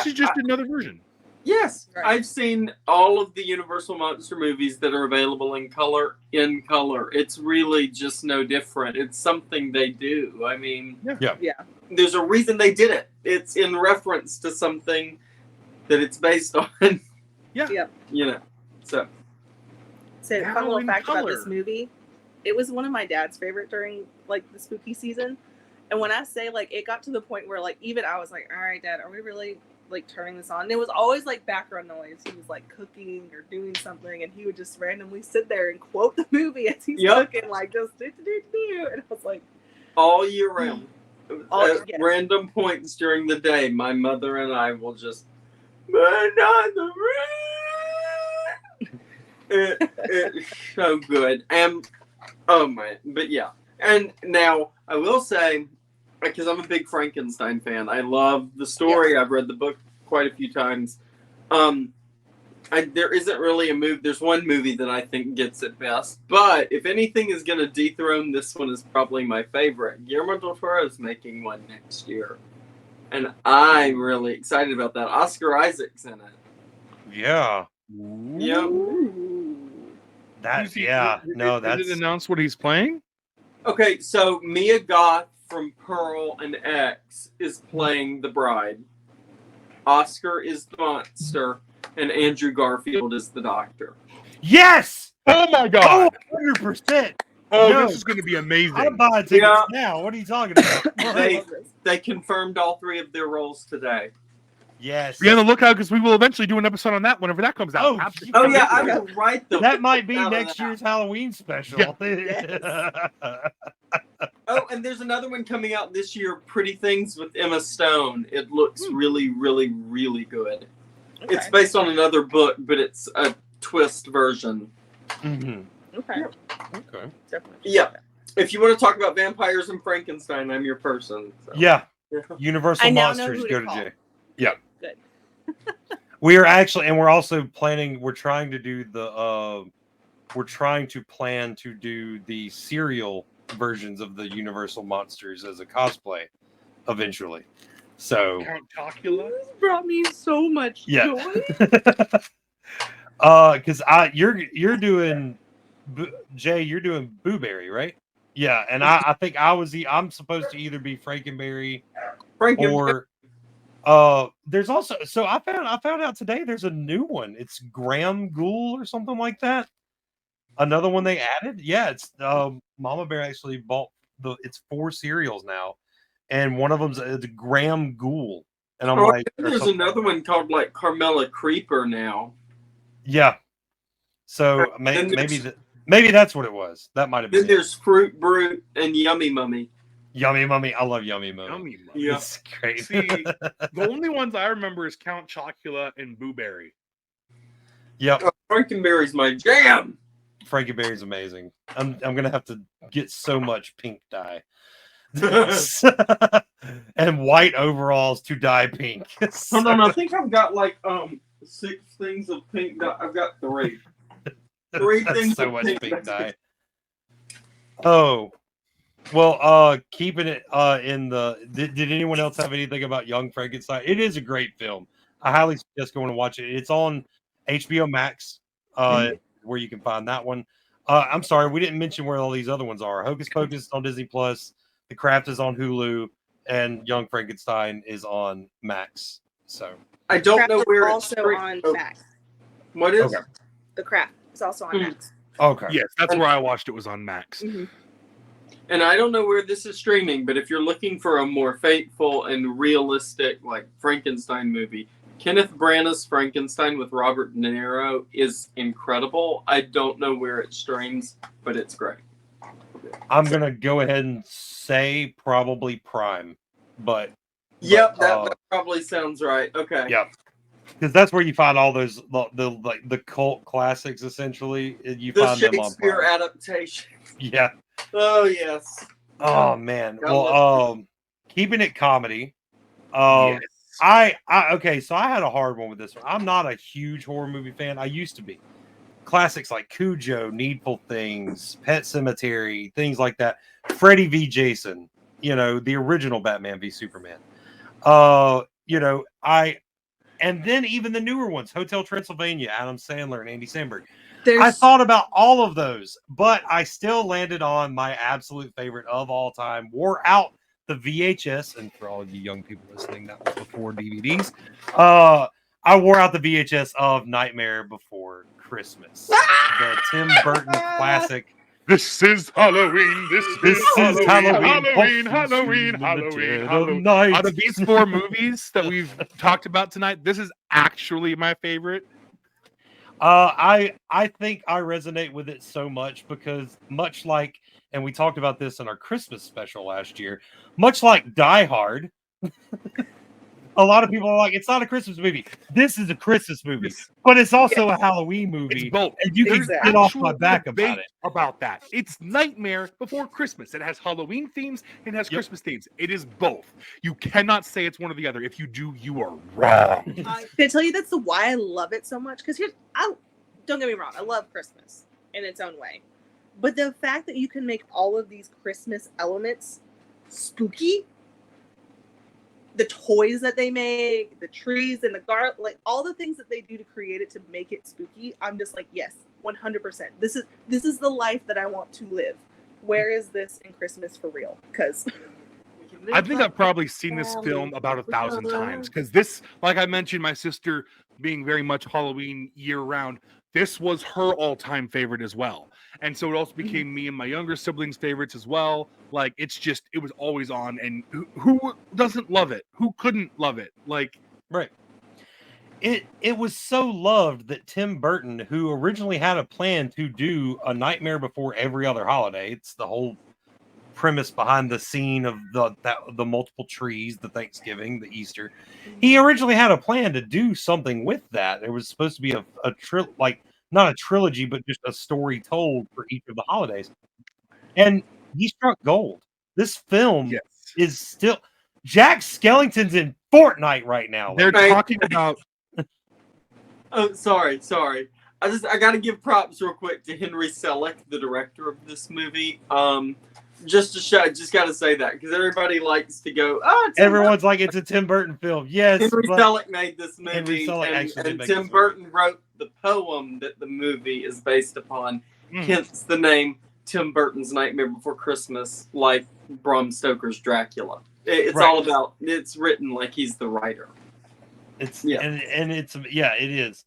is just another version. Yes, right. I've seen all of the Universal Monster movies that are available in color. It's really just no different. It's something they do. I mean, yeah. There's a reason they did it. It's in reference to something that it's based on. Yeah. Yep. You know, so. So, Now fun little in fact about color. this movie. It was one of my dad's favorite during like the spooky season. And when I say like it got to the point where like even I was like, all right, Dad, are we really like turning this on? And it was always like background noise. He was like cooking or doing something, and he would just randomly sit there and quote the movie as he's cooking, like just do. And I was like, all year round, Yes. random points during the day, my mother and I will just burn on the rain. It's so good. And oh man, but yeah. And now I will say, because I'm a big Frankenstein fan, I love the story. Yes. I've read the book quite a few times. There isn't really a movie. There's one movie that I think gets it best. But if anything is going to dethrone this one, is probably my favorite. Guillermo del Toro is making one next year, and I'm really excited about that. Oscar Isaac's in it. Yeah. Yep. That's Did it announce what he's playing? Okay, so Mia Goth from Pearl and X is playing the bride. Oscar is the monster, and Andrew Garfield is the doctor. Yes! Oh my god! 100%! Oh, No. this is going to be amazing. I'm buying tickets now. What are you talking about? They confirmed all three of their roles today. Yes. Be on the lookout because we will eventually do an episode on that whenever that comes out. Oh yeah, I will write them. That might be next year's Halloween special. Oh, and there's another one coming out this year, Pretty Things with Emma Stone. It looks really, really, really good. Okay. It's based on another book, but it's a twist version. Mm-hmm. Okay. Okay. Definitely. Yeah. If you want to talk about vampires and Frankenstein, I'm your person. So. Yeah. Universal I now know Monsters, who to go to call. Jay. Yeah. Good. We are actually, and we're also planning, we're trying to do plan to do the serial versions of the Universal Monsters as a cosplay eventually. So Count-Chocula? This brought me so much joy. Because you're doing Jay, you're doing Booberry, right? Yeah, and I think I'm supposed to either be Frankenberry or there's also, so I found out today there's a new one. It's Graham Ghoul or something like that. Another one they added. Yeah, it's Mama Bear actually bought it's 4 cereals now, and one of them's the Graham Ghoul. And I'm like, there's another one called like Carmela Creeper now. Yeah. So maybe that's what it was. That might have been. Then there's Fruit Brute and Yummy Mummy. Yummy Mummy. I love Yummy Mummy. Yummy Mummy. Yeah. It's great. See, the only ones I remember is Count Chocula and Booberry. Yep. Frankenberry's my jam. Frankenberry's amazing. I'm gonna have to get so much pink dye. And white overalls to dye pink. Hold on, I think I've got like 6 things of pink dye. I've got 3. 3 That's things so of much pink dye. dye. Oh. Well, keeping it in the did anyone else have anything about Young Frankenstein? It is a great film. I highly suggest going to watch it. It's on HBO Max, where you can find that one. I'm sorry, we didn't mention where all these other ones are. Hocus Pocus on Disney Plus, The Craft is on Hulu, and Young Frankenstein is on Max. So I don't Craft know is where also it's on Max. What is? Okay. The Craft is also on Max. Okay. Yes, that's where I watched it, was on Max. Mm-hmm. And I don't know where this is streaming, but if you're looking for a more faithful and realistic like Frankenstein movie, Kenneth Branagh's Frankenstein with Robert De Niro is incredible. I don't know where it streams, but it's great. I'm gonna go ahead and say probably Prime, but yep, that probably sounds right. Okay. Yep. Because that's where you find all those the cult classics. Essentially, you find them on Shakespeare Prime. adaptation. Yeah. Oh yes. Oh man. Well, keeping it comedy. Yes. Okay, so I had a hard one with this one. I'm not a huge horror movie fan. I used to be. Classics like Cujo, Needful Things, Pet Sematary, things like that. Freddy v. Jason, the original Batman v Superman. And then even the newer ones, Hotel Transylvania, Adam Sandler and Andy Samberg. I thought about all of those, but I still landed on my absolute favorite of all time. Wore out the VHS, and for all of you young people listening, that was before DVDs. I wore out the VHS of Nightmare Before Christmas, the Tim Burton classic. This is Halloween. This is Halloween. Halloween. Out of these 4 movies that we've talked about tonight, this is actually my favorite. I think I resonate with it so much because much like, and we talked about this in our Christmas special last year, much like Die Hard, a lot of people are like, it's not a Christmas movie. This is a Christmas movie, but it's also a Halloween movie. It's both. And you can get off my back about it. About that. It's Nightmare Before Christmas. It has Halloween themes and it has Christmas themes. It is both. You cannot say it's one or the other. If you do, you are wrong. Can I tell you that's why I love it so much? Because don't get me wrong, I love Christmas in its own way. But the fact that you can make all of these Christmas elements spooky, the toys that they make, the trees and the garlic, like all the things that they do to create it to make it spooky, I'm just like, yes, 100%. This is the life that I want to live. Where is this in Christmas for real? Because I think I've probably seen this film about 1,000 times because this, like I mentioned, my sister being very much Halloween year round, this was her all-time favorite as well. And so it also became me and my younger siblings' favorites as well. Like, it was always on. And who doesn't love it? Who couldn't love it? Like, right. It was so loved that Tim Burton, who originally had a plan to do A Nightmare Before Every Other Holiday, it's the whole premise behind the scene of the multiple trees, the Thanksgiving, the Easter. He originally had a plan to do something with that. It was supposed to be not a trilogy, but just a story told for each of the holidays. And he struck gold. This film is still Jack Skellington's in Fortnite right now. They're talking about. Oh, sorry. I got to give props real quick to Henry Selick, the director of this movie. Just to show, just got to say that because everybody likes to go. Everyone's like, it's a Tim Burton film. Yes, Henry Selick made this movie, and Tim Burton wrote the poem that the movie is based upon. Hence the name Tim Burton's Nightmare Before Christmas, like Bram Stoker's Dracula. It's all about. It's written like he's the writer. And it is.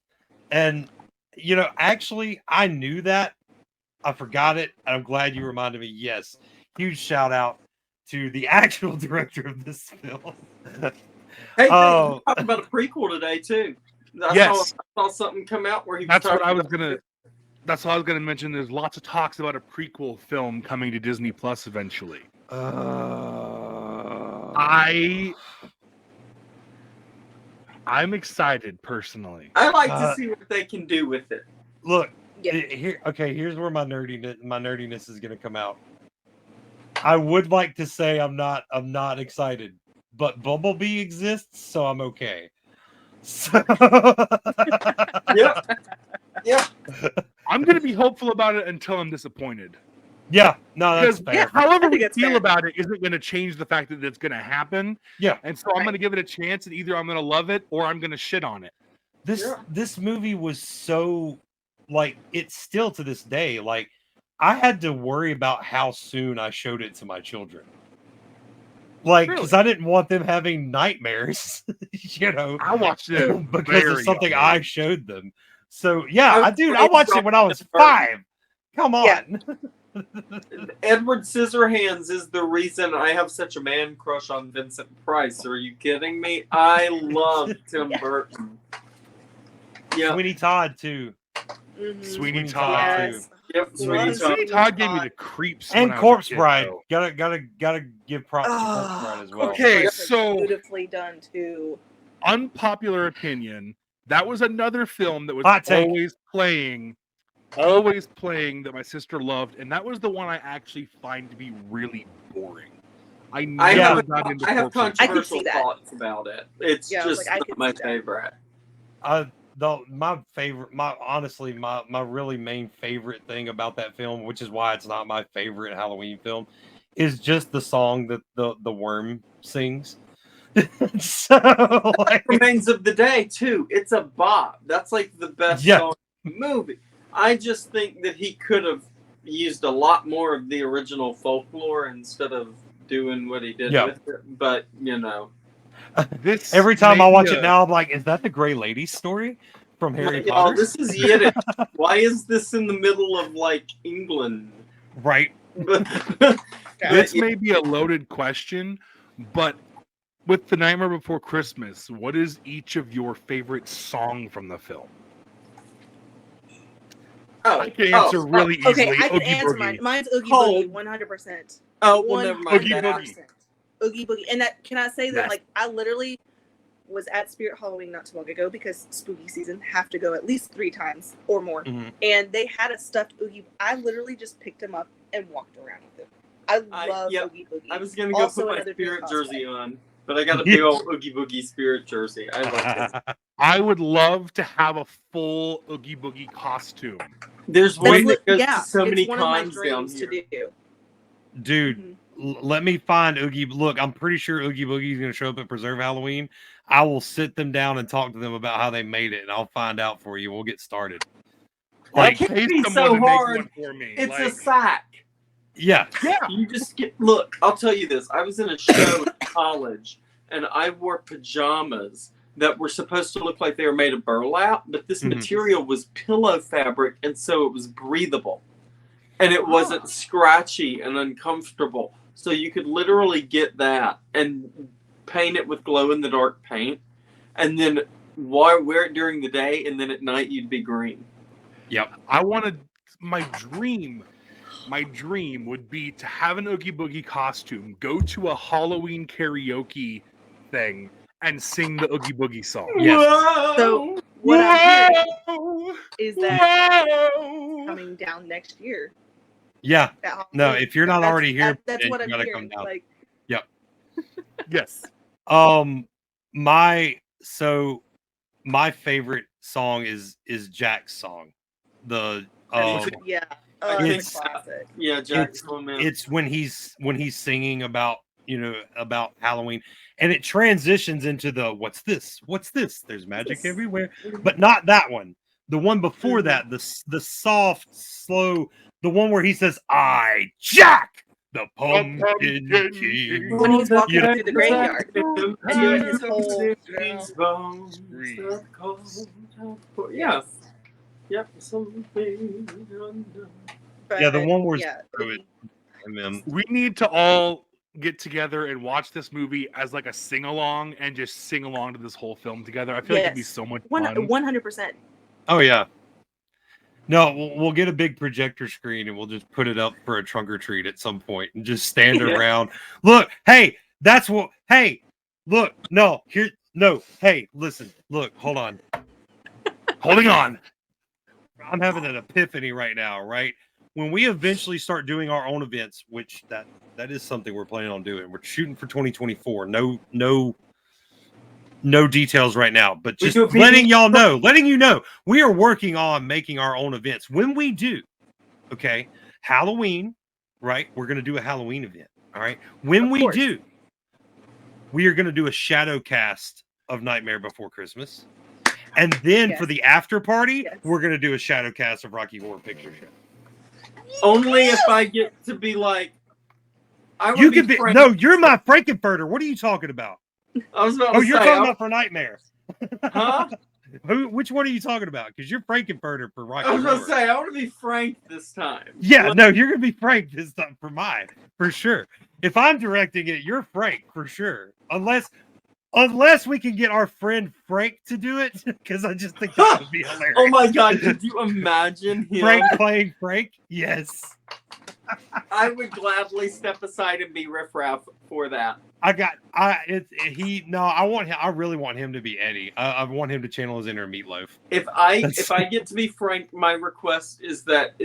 And actually, I knew that. I forgot it. And I'm glad you reminded me. Yes. Huge shout out to the actual director of this film. Hey, talking about a prequel today too. I saw something come out where he. That's what I was gonna mention. There's lots of talks about a prequel film coming to Disney Plus eventually. I'm excited personally. I like to see what they can do with it. Look, here's where my nerdiness is going to come out. I would like to say I'm not excited, but Bumblebee exists, so I'm okay. So... Yep. I'm going to be hopeful about it until I'm disappointed. Yeah, no, that's fair. However we feel about it isn't going to change the fact that it's going to happen. Yeah. And so I'm going to give it a chance, and either I'm going to love it or I'm going to shit on it. This movie was so, like, it's still to this day, like, I had to worry about how soon I showed it to my children. Like, because I didn't want them having nightmares, I watched it because of something I showed them. So, I watched it when I was 5. Come on. Yeah. Edward Scissorhands is the reason I have such a man crush on Vincent Price. Are you kidding me? I love Tim Burton. Yeah. Sweeney Todd too. Mm-hmm. Sweeney Todd too. Yep. Sweeney Todd gave me the creeps. And Corpse Bride. Gotta give props to Corpse Bride as well. Okay, so beautifully done too. Unpopular opinion. That was another film that was always playing that my sister loved, and that was the one I actually find to be really boring. I have controversial thoughts about it. It's just not my favorite. My favorite, my really main favorite thing about that film, which is why it's not my favorite Halloween film, is just the song that the worm sings. So, like, Remains of the Day too. It's a bop. That's like the best song in the movie. I just think that he could have used a lot more of the original folklore instead of doing what he did with it. But This Every time may I watch be it now, I'm like, is that the Gray Lady story from Harry Oh, Potter? this is Yiddish. Why is this in the middle of like England? Right. This may be a loaded question, but with The Nightmare Before Christmas, what is each of your favorite song from the film? I can answer really easily. Okay, I can Oogie answer Boogie. mine. Mine's Oogie Cold. Boogie, 100%. Oh, well, never mind. Oogie that. Boogie. Oogie Boogie. And that, can I say that, Yes. like, I literally was at Spirit Halloween not too long ago because spooky season have to go at least 3 times or more. Mhm. And they had a stuffed Oogie. I literally just picked him up and walked around with him. I love Oogie Boogie. I was gonna go Also put my another spirit big jersey cosplay. on, but I got a big old Oogie Boogie spirit jersey. I love it. I would love to have a full Oogie Boogie costume. There's That's one what- that goes yeah, to so it's many one of my cons down dreams here. to do. Dude, let me find Oogie. Look, I'm pretty sure Oogie Boogie is going to show up at Preserve Halloween. I will sit them down and talk to them about how they made it, and I'll find out for you. We'll get started. That can't be so hard. For me. It's a Like, sack. Yeah. You just look, I'll tell you this. I was in a show in college and I wore pajamas that were supposed to look like they were made of burlap, but this material was pillow fabric, and so it was breathable. And it wasn't scratchy and uncomfortable. So you could literally get that and paint it with glow-in-the-dark paint, and then wear it during the day, and then at night you'd be green. Yep. I wanted my dream would be to have an Oogie Boogie costume, go to a Halloween karaoke thing, and sing the Oogie Boogie song. Yes. So what I'm hearing is that it's coming down next year. Yeah. at No, Halloween. if you're not already here, that's then what you I'm gotta hearing. come down. Like, Yep. Yes. My favorite song is Jack's song. The yeah, it's a classic. Yeah, Jack's one, man. it's when he's singing about about Halloween, and it transitions into the what's this? There's magic everywhere, but not that one. The one before that, the soft, slow, the one where he says, "I Jack, the Pumpkin King." When he's walking through the graveyard and doing his whole yeah. Yep, something. Yeah, the one where and then we need to all get together and watch this movie as like a sing along and just sing along to this whole film together. I feel like it'd be so much fun. 100%. Oh yeah. No, we'll get a big projector screen and we'll just put it up for a trunk or treat at some point and just stand around. Look, hey, that's what. Hey, look, no, here, no, hey, listen, look, hold on, holding on. I'm having an epiphany right now, right? When we eventually start doing our own events, which that is something we're planning on doing. We're shooting for 2024. No details right now, but just letting you know, we are working on making our own events. When we do, okay, Halloween, right? We're going to do a Halloween event. All right. When we do, we are going to do a shadow cast of Nightmare Before Christmas. And then for the after party, we're going to do a shadow cast of Rocky Horror Picture Show. Only if I get to be like, You can be no, you're my Frankenfurter. What are you talking about? I was about to say, you're talking about for Nightmare. Huh? Which one are you talking about? Because you're Frankenfurter for Rocky I was Horror. about to say, I want to be Frank this time. Yeah, no, you're gonna be Frank this time for mine, for sure. If I'm directing it, you're Frank for sure. Unless we can get our friend Frank to do it, because I just think that would be hilarious. Oh my god, could you imagine him? Frank playing Frank? Yes. I would gladly step aside and be riffraff for that. I really want him to be Eddie. I want him to channel his inner Meatloaf. If I get to be Frank, my request is that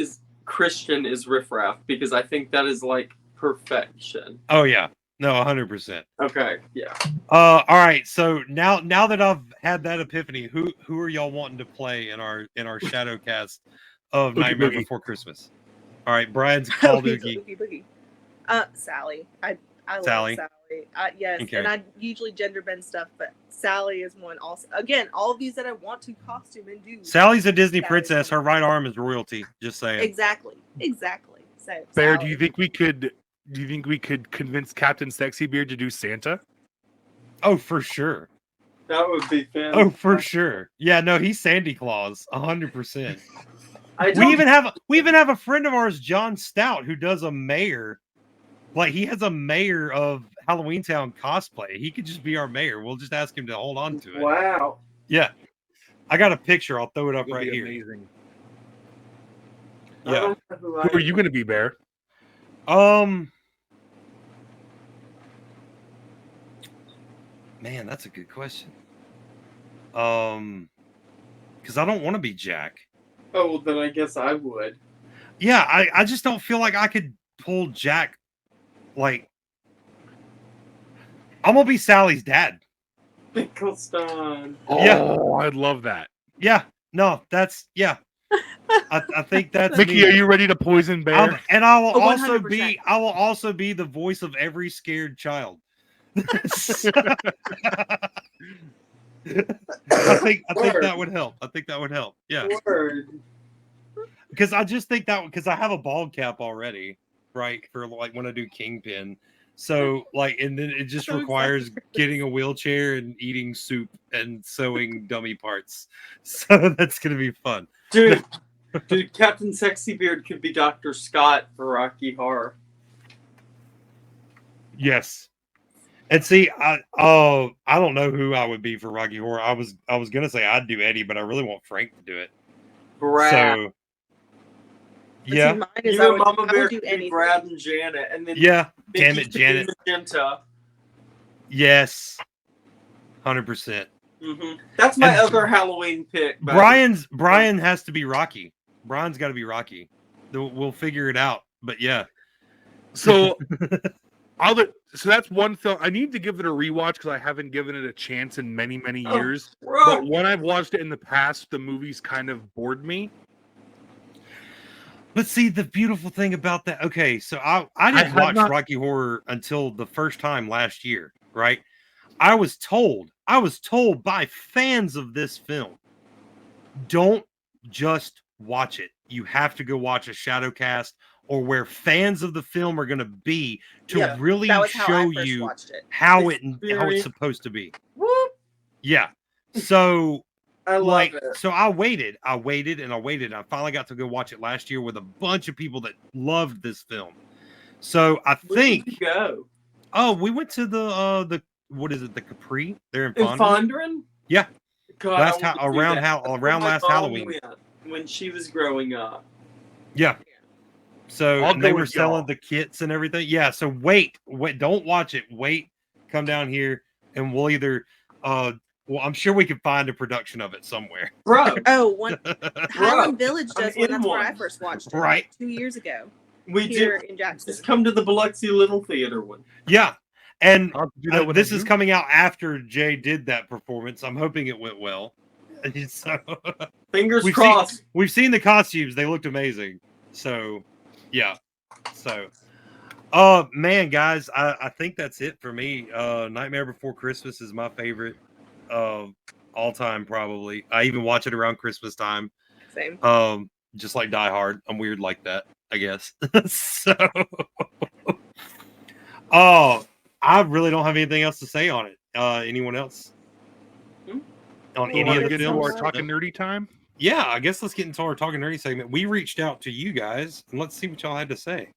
Christian is riffraff, because I think that is like perfection. Oh yeah. No, 100%. Okay, yeah. All right. So now that I've had that epiphany, who are y'all wanting to play in our shadow cast of Nightmare Before Christmas? All right, Brian's called Oogie. Sally. I love Sally. Sally. Yes, Okay. and I usually gender bend stuff, but Sally is one. Also, again, all of these that I want to costume and do. Sally's a Disney princess. Her right arm is royalty. Just saying. Exactly. So, Bear, Sally. do you think we could convince Captain Sexybeard to do Santa? Oh, for sure. That would be fantastic. Oh, for sure. Yeah, no, he's Sandy Claus, 100%. I We even have a friend of ours, John Stout, who does a mayor. Like, he has a mayor of Halloween Town cosplay. He could just be our mayor. We'll just ask him to hold on to it. Wow. Yeah. I got a picture. I'll throw it up right here. Amazing. Yeah. Who are you going to be, Bear? Man, that's a good question. Because I don't want to be Jack. Oh, well, then I guess I would. Yeah, I just don't feel like I could pull Jack. Like, I'm gonna be Sally's dad. Finkelstein. Oh, yeah. I'd love that. Yeah, no, that's I think that's Mickey. me. Are you ready to poison Bear? And I will 100%. also be the voice of every scared child. I think that would help. I think that would help. Yeah. Word. Because I just think that because I have a bald cap already, right? For like when I do Kingpin. So like, and then it just requires getting a wheelchair and eating soup and sewing dummy parts. So that's gonna be fun. Dude, Captain Sexybeard could be Dr. Scott for Rocky Horror. Yes. And see, I don't know who I would be for Rocky Horror. I was gonna say I'd do Eddie, but I really want Frank to do it. Brad. So yeah, See, mine is You I and would, Mama I Bear would do could be anything. Brad and Janet, and then yeah. Mickey Damn it, could be Janet. Magenta. Yes, 100%. That's my And other Halloween pick. Brian has to be Rocky. Brian's got to be Rocky. We'll figure it out. But yeah. So so that's one film. I need to give it a rewatch because I haven't given it a chance in many, many years. But when I've watched it in the past, the movies kind of bored me. But see, the beautiful thing about that, okay, so I didn't watch Rocky Horror until the first time last year, right? I was told by fans of this film, don't just watch it. You have to go watch a Shadowcast or where fans of the film are going to be to really show you how it's supposed to be. Whoop. Yeah. So I love it. So I waited. I finally got to go watch it last year with a bunch of people that loved this film. So I think. Where did you go? Oh, we went to the what is it? The Capri there in Fondren. Fondren? Yeah. God, around last Halloween when she was growing up. Yeah. So I'll they go were with selling y'all. the kits and everything. Yeah. So wait, don't watch it. Wait, come down here and we'll either well, I'm sure we can find a production of it somewhere. Bro. Oh, Highland Village does one. That's where I one. first watched it. Right. 2 years ago. We here did. in Jackson. Just come to the Biloxi Little Theater one. Yeah. And I'll do that when this I is do. coming out after Jay did that performance. I'm hoping it went well. So Fingers crossed. We've seen the costumes. They looked amazing. So, yeah. So, man, guys, I think that's it for me. Nightmare Before Christmas is my favorite all time, probably. I even watch it around Christmas time. Same. Just like Die Hard. I'm weird like that, I guess. So, I really don't have anything else to say on it. Anyone else? On any of the Get into our films? talking nerdy time? Yeah, I guess let's get into our talking nerdy segment. We reached out to you guys, and let's see what y'all had to say.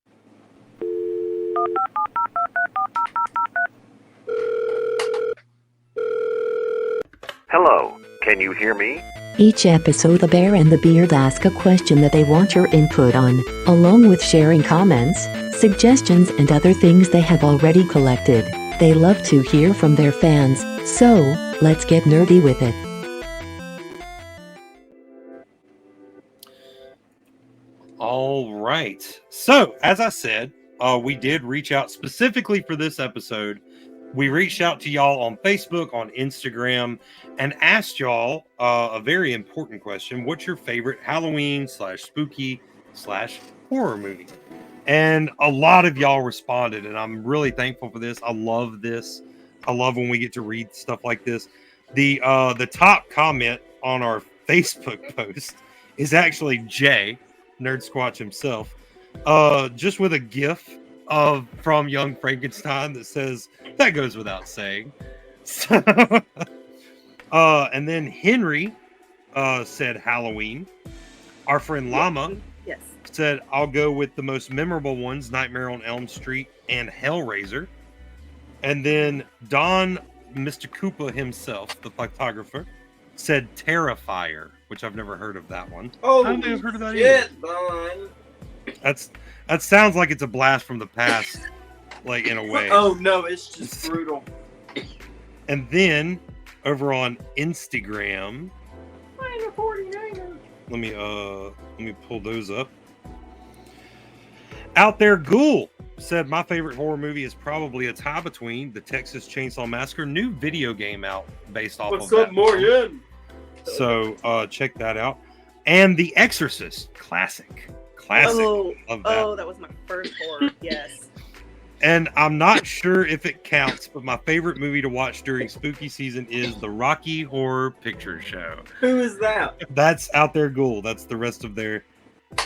Hello, can you hear me? Each episode, the Bear and the Beard ask a question that they want your input on, along with sharing comments, suggestions, and other things they have already collected. They love to hear from their fans, so let's get nerdy with it. All right. So, as I said, we did reach out specifically for this episode. We reached out to y'all on Facebook, on Instagram, and asked y'all a very important question. What's your favorite Halloween/spooky/horror movie? And a lot of y'all responded, and I'm really thankful for this. I love this. I love when we get to read stuff like this. The top comment on our Facebook post is actually Jay, Nerdsquatch himself, just with a GIF from Young Frankenstein that says, "That goes without saying." So, and then Henry said Halloween. Our friend Llama Yes. said, I'll go with the most memorable ones, Nightmare on Elm Street and Hellraiser. And then Don, Mr. Koopa himself, the photographer, said Terrifier, which I've never heard of that one. Oh, I don't think I've heard of that shit, Don. That sounds like it's a blast from the past, like in a way. Oh no, it's just brutal. And then over on Instagram, let me pull those up. Out There Ghoul said my favorite horror movie is probably a tie between the Texas Chainsaw Massacre new video game out based off What's of up, that. Morgan? So check that out. And The Exorcist, classic. Oh, Love that. that was my first horror. Yes. And I'm not sure if it counts, but my favorite movie to watch during spooky season is the Rocky Horror Picture Show. Who is that? That's Out There Ghoul. That's the rest of their.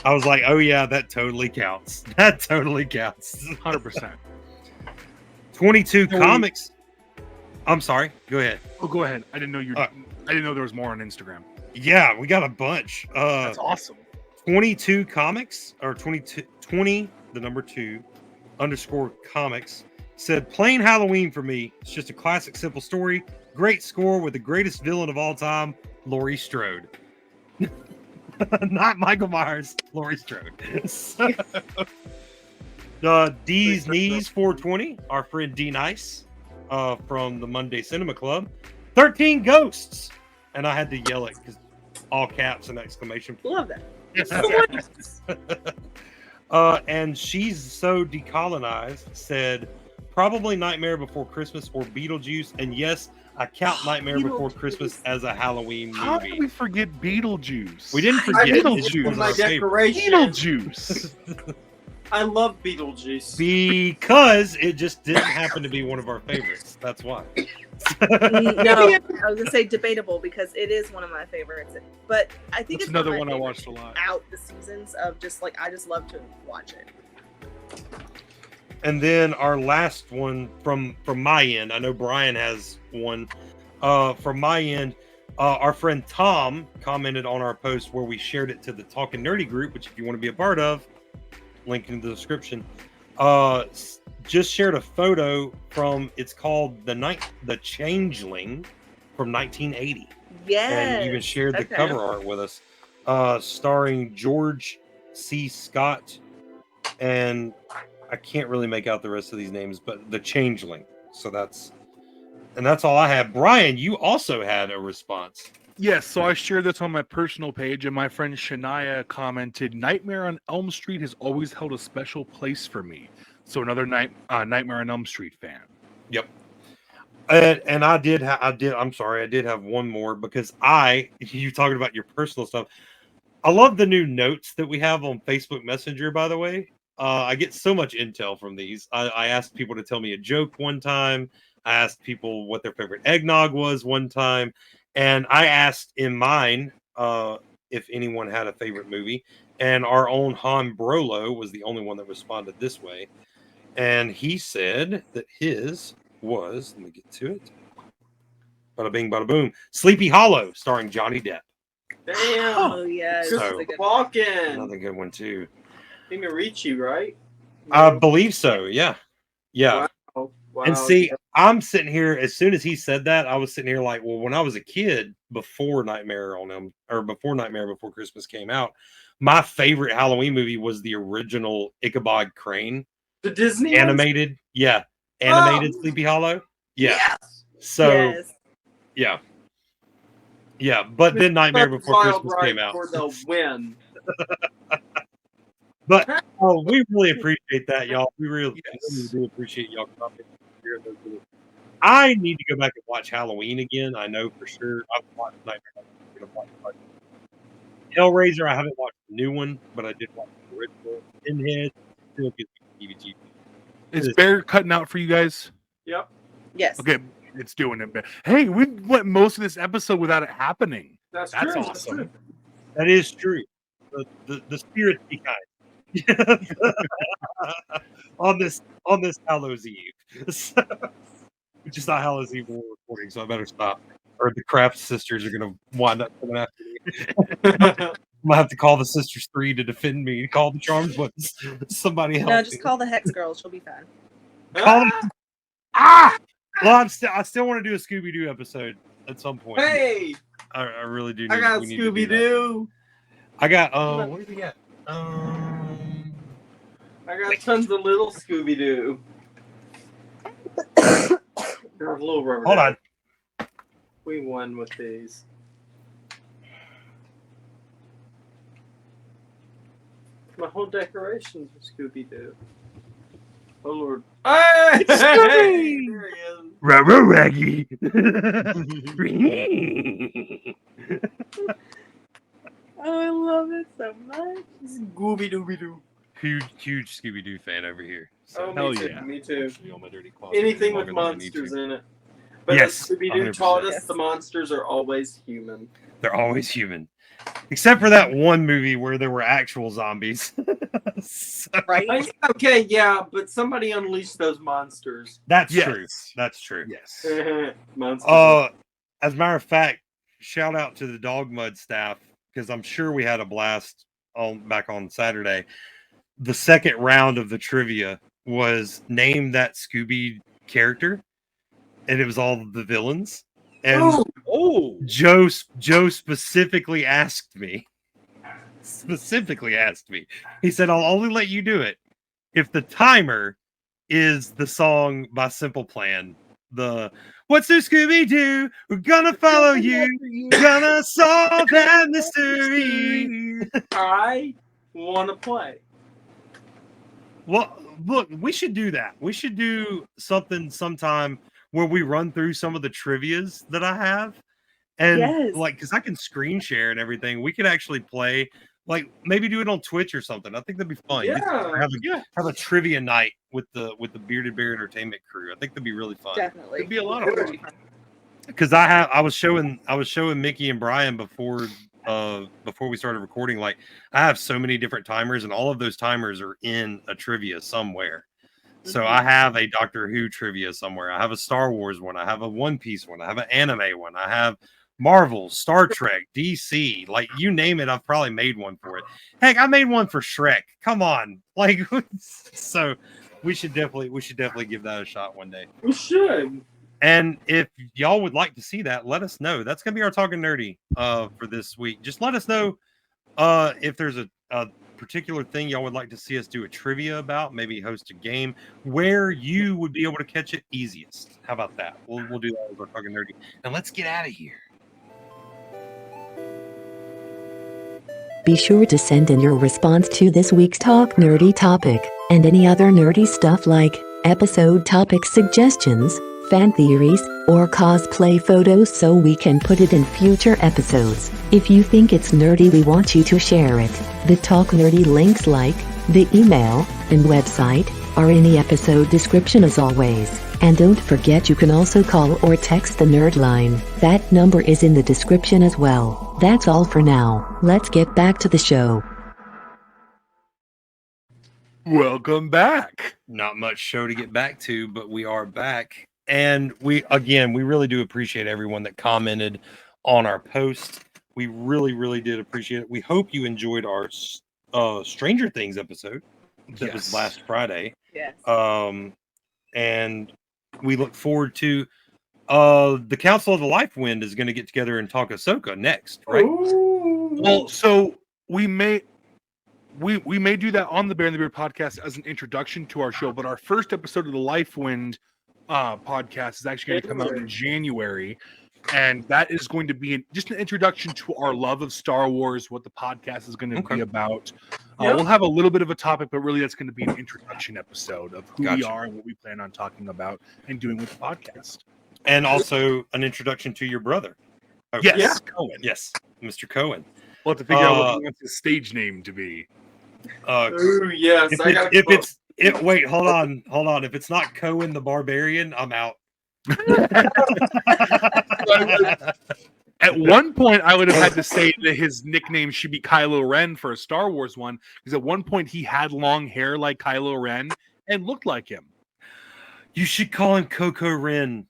I was like, oh yeah, that totally counts. That totally counts. 100%. 22 comics. I'm sorry. Go ahead. Oh, go ahead. I didn't know I didn't know there was more on Instagram. Yeah, we got a bunch. That's awesome. 22 comics or 20 the number 2 _ comics said plain Halloween for me. It's just a classic, simple story. Great score with the greatest villain of all time, Laurie Strode. Not Michael Myers, Laurie Strode. D's Knees 420, our friend D Nice from the Monday Cinema Club. 13 Ghosts. And I had to yell it because all caps and exclamation. Love that. Yes. And She's So Decolonized said probably Nightmare Before Christmas or Beetlejuice. And yes, I count Nightmare Before Christmas as a Halloween movie. How did we forget Beetlejuice? We didn't forget Beetlejuice. My decoration. Beetlejuice. I love Beetlejuice. Because it just didn't happen to be one of our favorites. That's why. No, I was gonna say debatable because it is one of my favorites. But I think That's it's another one I of my watched a lot. Out the seasons of just like I just love to watch it. And then our last one from my end, I know Brian has one. From my end, our friend Tom commented on our post where we shared it to the Talking Nerdy group, which if you want to be a part of, link in the description. Just shared a photo from, it's called The Changeling from 1980. Yes. And even shared the cover art with us, starring George C. Scott, and I can't really make out the rest of these names, but The Changeling. So that's all I have. Brian, you also had a response. Yes, so I shared this on my personal page, and my friend Shania commented, Nightmare on Elm Street has always held a special place for me. So another Nightmare on Elm Street fan. Yep. And I did have one more because you talking about your personal stuff. I love the new notes that we have on Facebook Messenger, by the way. I get so much intel from these. I asked people to tell me a joke one time. I asked people what their favorite eggnog was one time. And I asked in mine if anyone had a favorite movie. And our own Han Brolo was the only one that responded this way. And he said that his was, let me get to it. Bada bing, bada boom. Sleepy Hollow, starring Johnny Depp. Damn. Oh yes. Christopher Walken. Another good one too. King of Ricci, right? I believe so. Yeah. Yeah. Wow. And see, I'm sitting here, as soon as he said that, I was sitting here like, well, when I was a kid, before Nightmare Before Christmas came out, my favorite Halloween movie was the original Ichabod Crane. The Disney animated, animated Sleepy Hollow. Yeah. Yes. So, yeah. But then Nightmare Before Christmas came out. For the win. But we really appreciate that, y'all. We really do appreciate y'all coming here. I need to go back and watch Halloween again. I know for sure. I've watched Nightmare. Hellraiser, I haven't watched the new one, but I did watch the original. Pinhead still gives me EVG. Is Bear cutting out for you guys? Yep. Yes. Okay, it's doing it. Hey, we went most of this episode without it happening. That's true. awesome. That's true. That is true. The spirit be kind. on this Hallows Eve. which is not how this evil we're recording, so I better stop. Or the Kraft sisters are gonna wind up coming after me. I'm gonna have to call the Sisters 3 to defend me. Call the Charmed Ones. Somebody help No, just me. call the Hex Girl. She'll be fine. Call them. Ah! Well, I still want to do a Scooby Doo episode at some point. Hey, I really do. I got Scooby Doo. I got. What do we got? I got tons of little Scooby Doo. There's a little rubber. Hold on. We won with these. My whole decorations are Scooby Doo. Oh Lord! Hey! Scooby! There he is. Rubber Raggy. Oh, I love it so much. Scooby Dooby Doo. Huge Scooby Doo fan over here. So, Oh, me too. Me too. closet Anything with longer than I need monsters to. in it. But Yes, Scooby Doo 100%. taught us the monsters are always human. They're always human. Except for that one movie where there were actual zombies. Right? Okay, yeah, but somebody unleashed those monsters. That's Yes. true. That's true. Yes. Monsters. As a matter of fact, shout out to the Dog Mud staff because I'm sure we had a blast back on Saturday. The second round of the trivia was name that Scooby character, and it was all the villains. And Joe specifically asked me. He said, "I'll only let you do it if the timer is the song by Simple Plan. The What's the Scooby Doo? We're gonna follow you. Gonna solve that mystery." I want to play. Well, look, we should do that. We should do something sometime where we run through some of the trivias that I have. And Yes. like, because I can screen share and everything, we could actually play, like maybe do it on Twitch or something. I think that'd be fun. You could have a trivia night with the Bearded Bear Entertainment crew. I think that'd be really fun. Definitely. It'd be a lot of fun. Because I was showing Mickey and Brian before we started recording. Like, I have so many different timers, and all of those timers are in a trivia somewhere. So I have a Doctor Who trivia somewhere. I have a Star Wars one. I have a One Piece one. I have an anime one. I have Marvel, Star Trek, DC, like you name it. I've probably made one for it. Heck, I made one for Shrek. Come on, like, so we should definitely give that a shot one day. We should. And if y'all would like to see that, let us know. That's gonna be our Talking Nerdy for this week. Just let us know if there's a particular thing y'all would like to see us do a trivia about, maybe host a game where you would be able to catch it easiest. How about that? We'll do that with our Talking Nerdy. Now let's get out of here. Be sure to send in your response to this week's Talk Nerdy topic, and any other nerdy stuff like episode topic suggestions, fan theories, or cosplay photos so we can put it in future episodes. If you think it's nerdy, we want you to share it. The Talk Nerdy links like the email and website are in the episode description as always. And don't forget you can also call or text the Nerd line. That number is in the description as well. That's all for now. Let's get back to the show. Welcome back. Not much show to get back to, but we are back. And we really do appreciate everyone that commented on our post. We really did appreciate it. We hope you enjoyed our Stranger Things episode that was last Friday. Yes. And we look forward to the Council of the Life Wind is going to get together and talk Ahsoka next, right? Well, so we may do that on the Bear and the Beard podcast as an introduction to our show, but our first episode of the Life Wind podcast is actually going to come out in January, and that is going to be just an introduction to our love of Star Wars, what the podcast is going to be about. We'll have a little bit of a topic, but really that's going to be an introduction episode of who we are and what we plan on talking about and doing with the podcast. And also an introduction to your brother. Yes, Cohen. Yes, Mr. Cohen. We'll have to figure out what he wants his stage name to be. Yes. Wait, hold on. If it's not Cohen the Barbarian, I'm out. At one point, I would have had to say that his nickname should be Kylo Ren for a Star Wars one, because at one point he had long hair like Kylo Ren and looked like him. You should call him Coco Ren.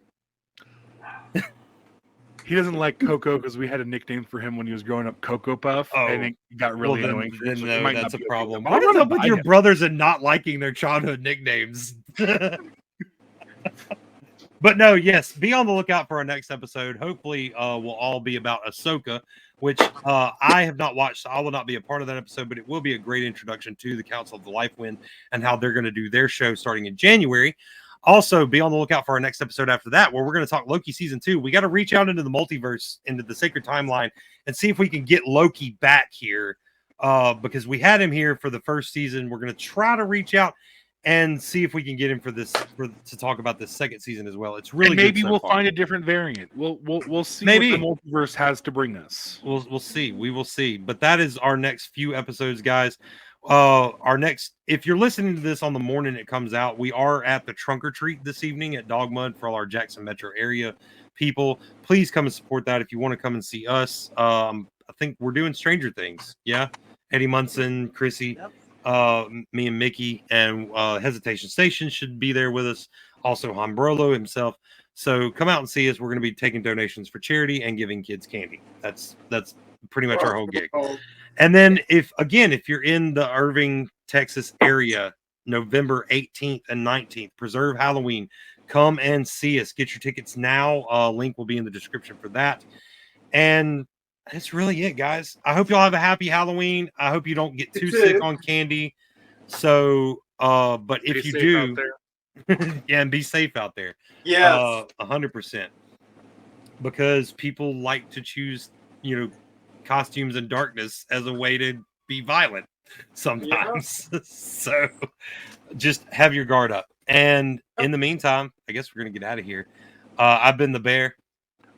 He doesn't like Coco because we had a nickname for him when he was growing up, Cocoa Puff, and it got really annoying for him. So it might that's a not be problem. Okay. What is up with your brothers and not liking their childhood nicknames? But no, yes, be on the lookout for our next episode. Hopefully, will all be about Ahsoka, which I have not watched. So I will not be a part of that episode, but it will be a great introduction to the Council of the Life Wind and how they're going to do their show starting in January. Also, be on the lookout for our next episode after that, where we're going to talk Loki season 2. We got to reach out into the multiverse, into the sacred timeline, and see if we can get Loki back here, because we had him here for the first season. We're going to try to reach out and see if we can get him to talk about this second season as well. It's really and maybe good so we'll far. find a different variant. We'll see Maybe. what the multiverse has to bring us. We'll see. We will see. But that is our next few episodes, guys. Our next, if you're listening to this on the morning it comes out, we are at the Trunk or Treat this evening at Dogmud for all our Jackson Metro area people. Please come and support that if you want to come and see us. I think we're doing Stranger Things. Yeah, Eddie Munson, Chrissy, me and Mickey, and Hesitation Station should be there with us. Also, Hombrolo himself. So come out and see us. We're going to be taking donations for charity and giving kids candy. That's pretty much our whole gig. And then if you're in the Irving, Texas area, November 18th and 19th, Preserve Halloween, come and see us. Get your tickets now. Link will be in the description for that. And that's really it, guys. I hope y'all have a happy Halloween. I hope you don't get too sick on candy. So, but if you do, yeah, and be safe out there. Yes. 100%. Because people like to choose, costumes in darkness as a way to be violent sometimes. Yeah. So just have your guard up. And in the meantime, I guess we're going to get out of here. I've been the Bear.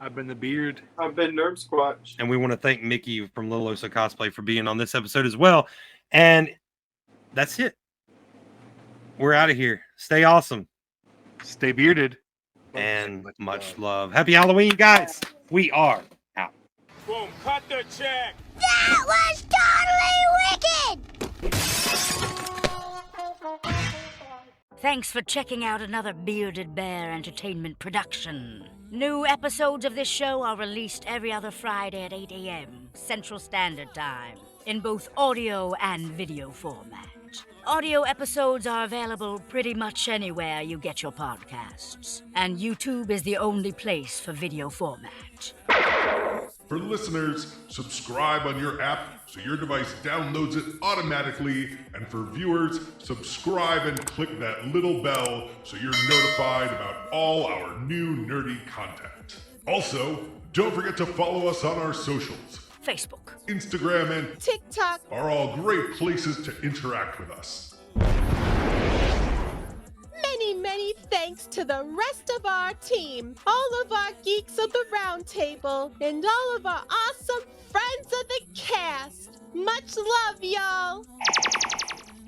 I've been the Beard. I've been Nerdsquatch. And we want to thank Mickey from Little Oso Cosplay for being on this episode as well. And that's it. We're out of here. Stay awesome. Stay bearded. And much love. Happy Halloween, guys. We are out. Boom, cut the check. That was totally wicked! Thanks for checking out another Bearded Bear Entertainment production. New episodes of this show are released every other Friday at 8 a.m. Central Standard Time in both audio and video format. Audio episodes are available pretty much anywhere you get your podcasts, and YouTube is the only place for video format. For listeners, subscribe on your app so your device downloads it automatically. And for viewers, subscribe and click that little bell so you're notified about all our new nerdy content. Also, don't forget to follow us on our socials. Facebook, Instagram, and TikTok are all great places to interact with us. Many thanks to the rest of our team, all of our geeks of the round table, and all of our awesome friends of the cast. Much love, y'all.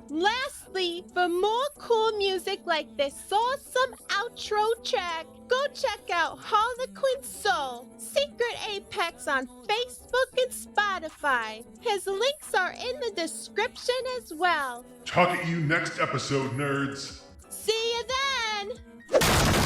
Lastly, for more cool music like this awesome outro track, go check out HarlequinSoul, Secret Apex on Facebook and Spotify. His links are in the description as well. Talk at you next episode, nerds. See you then!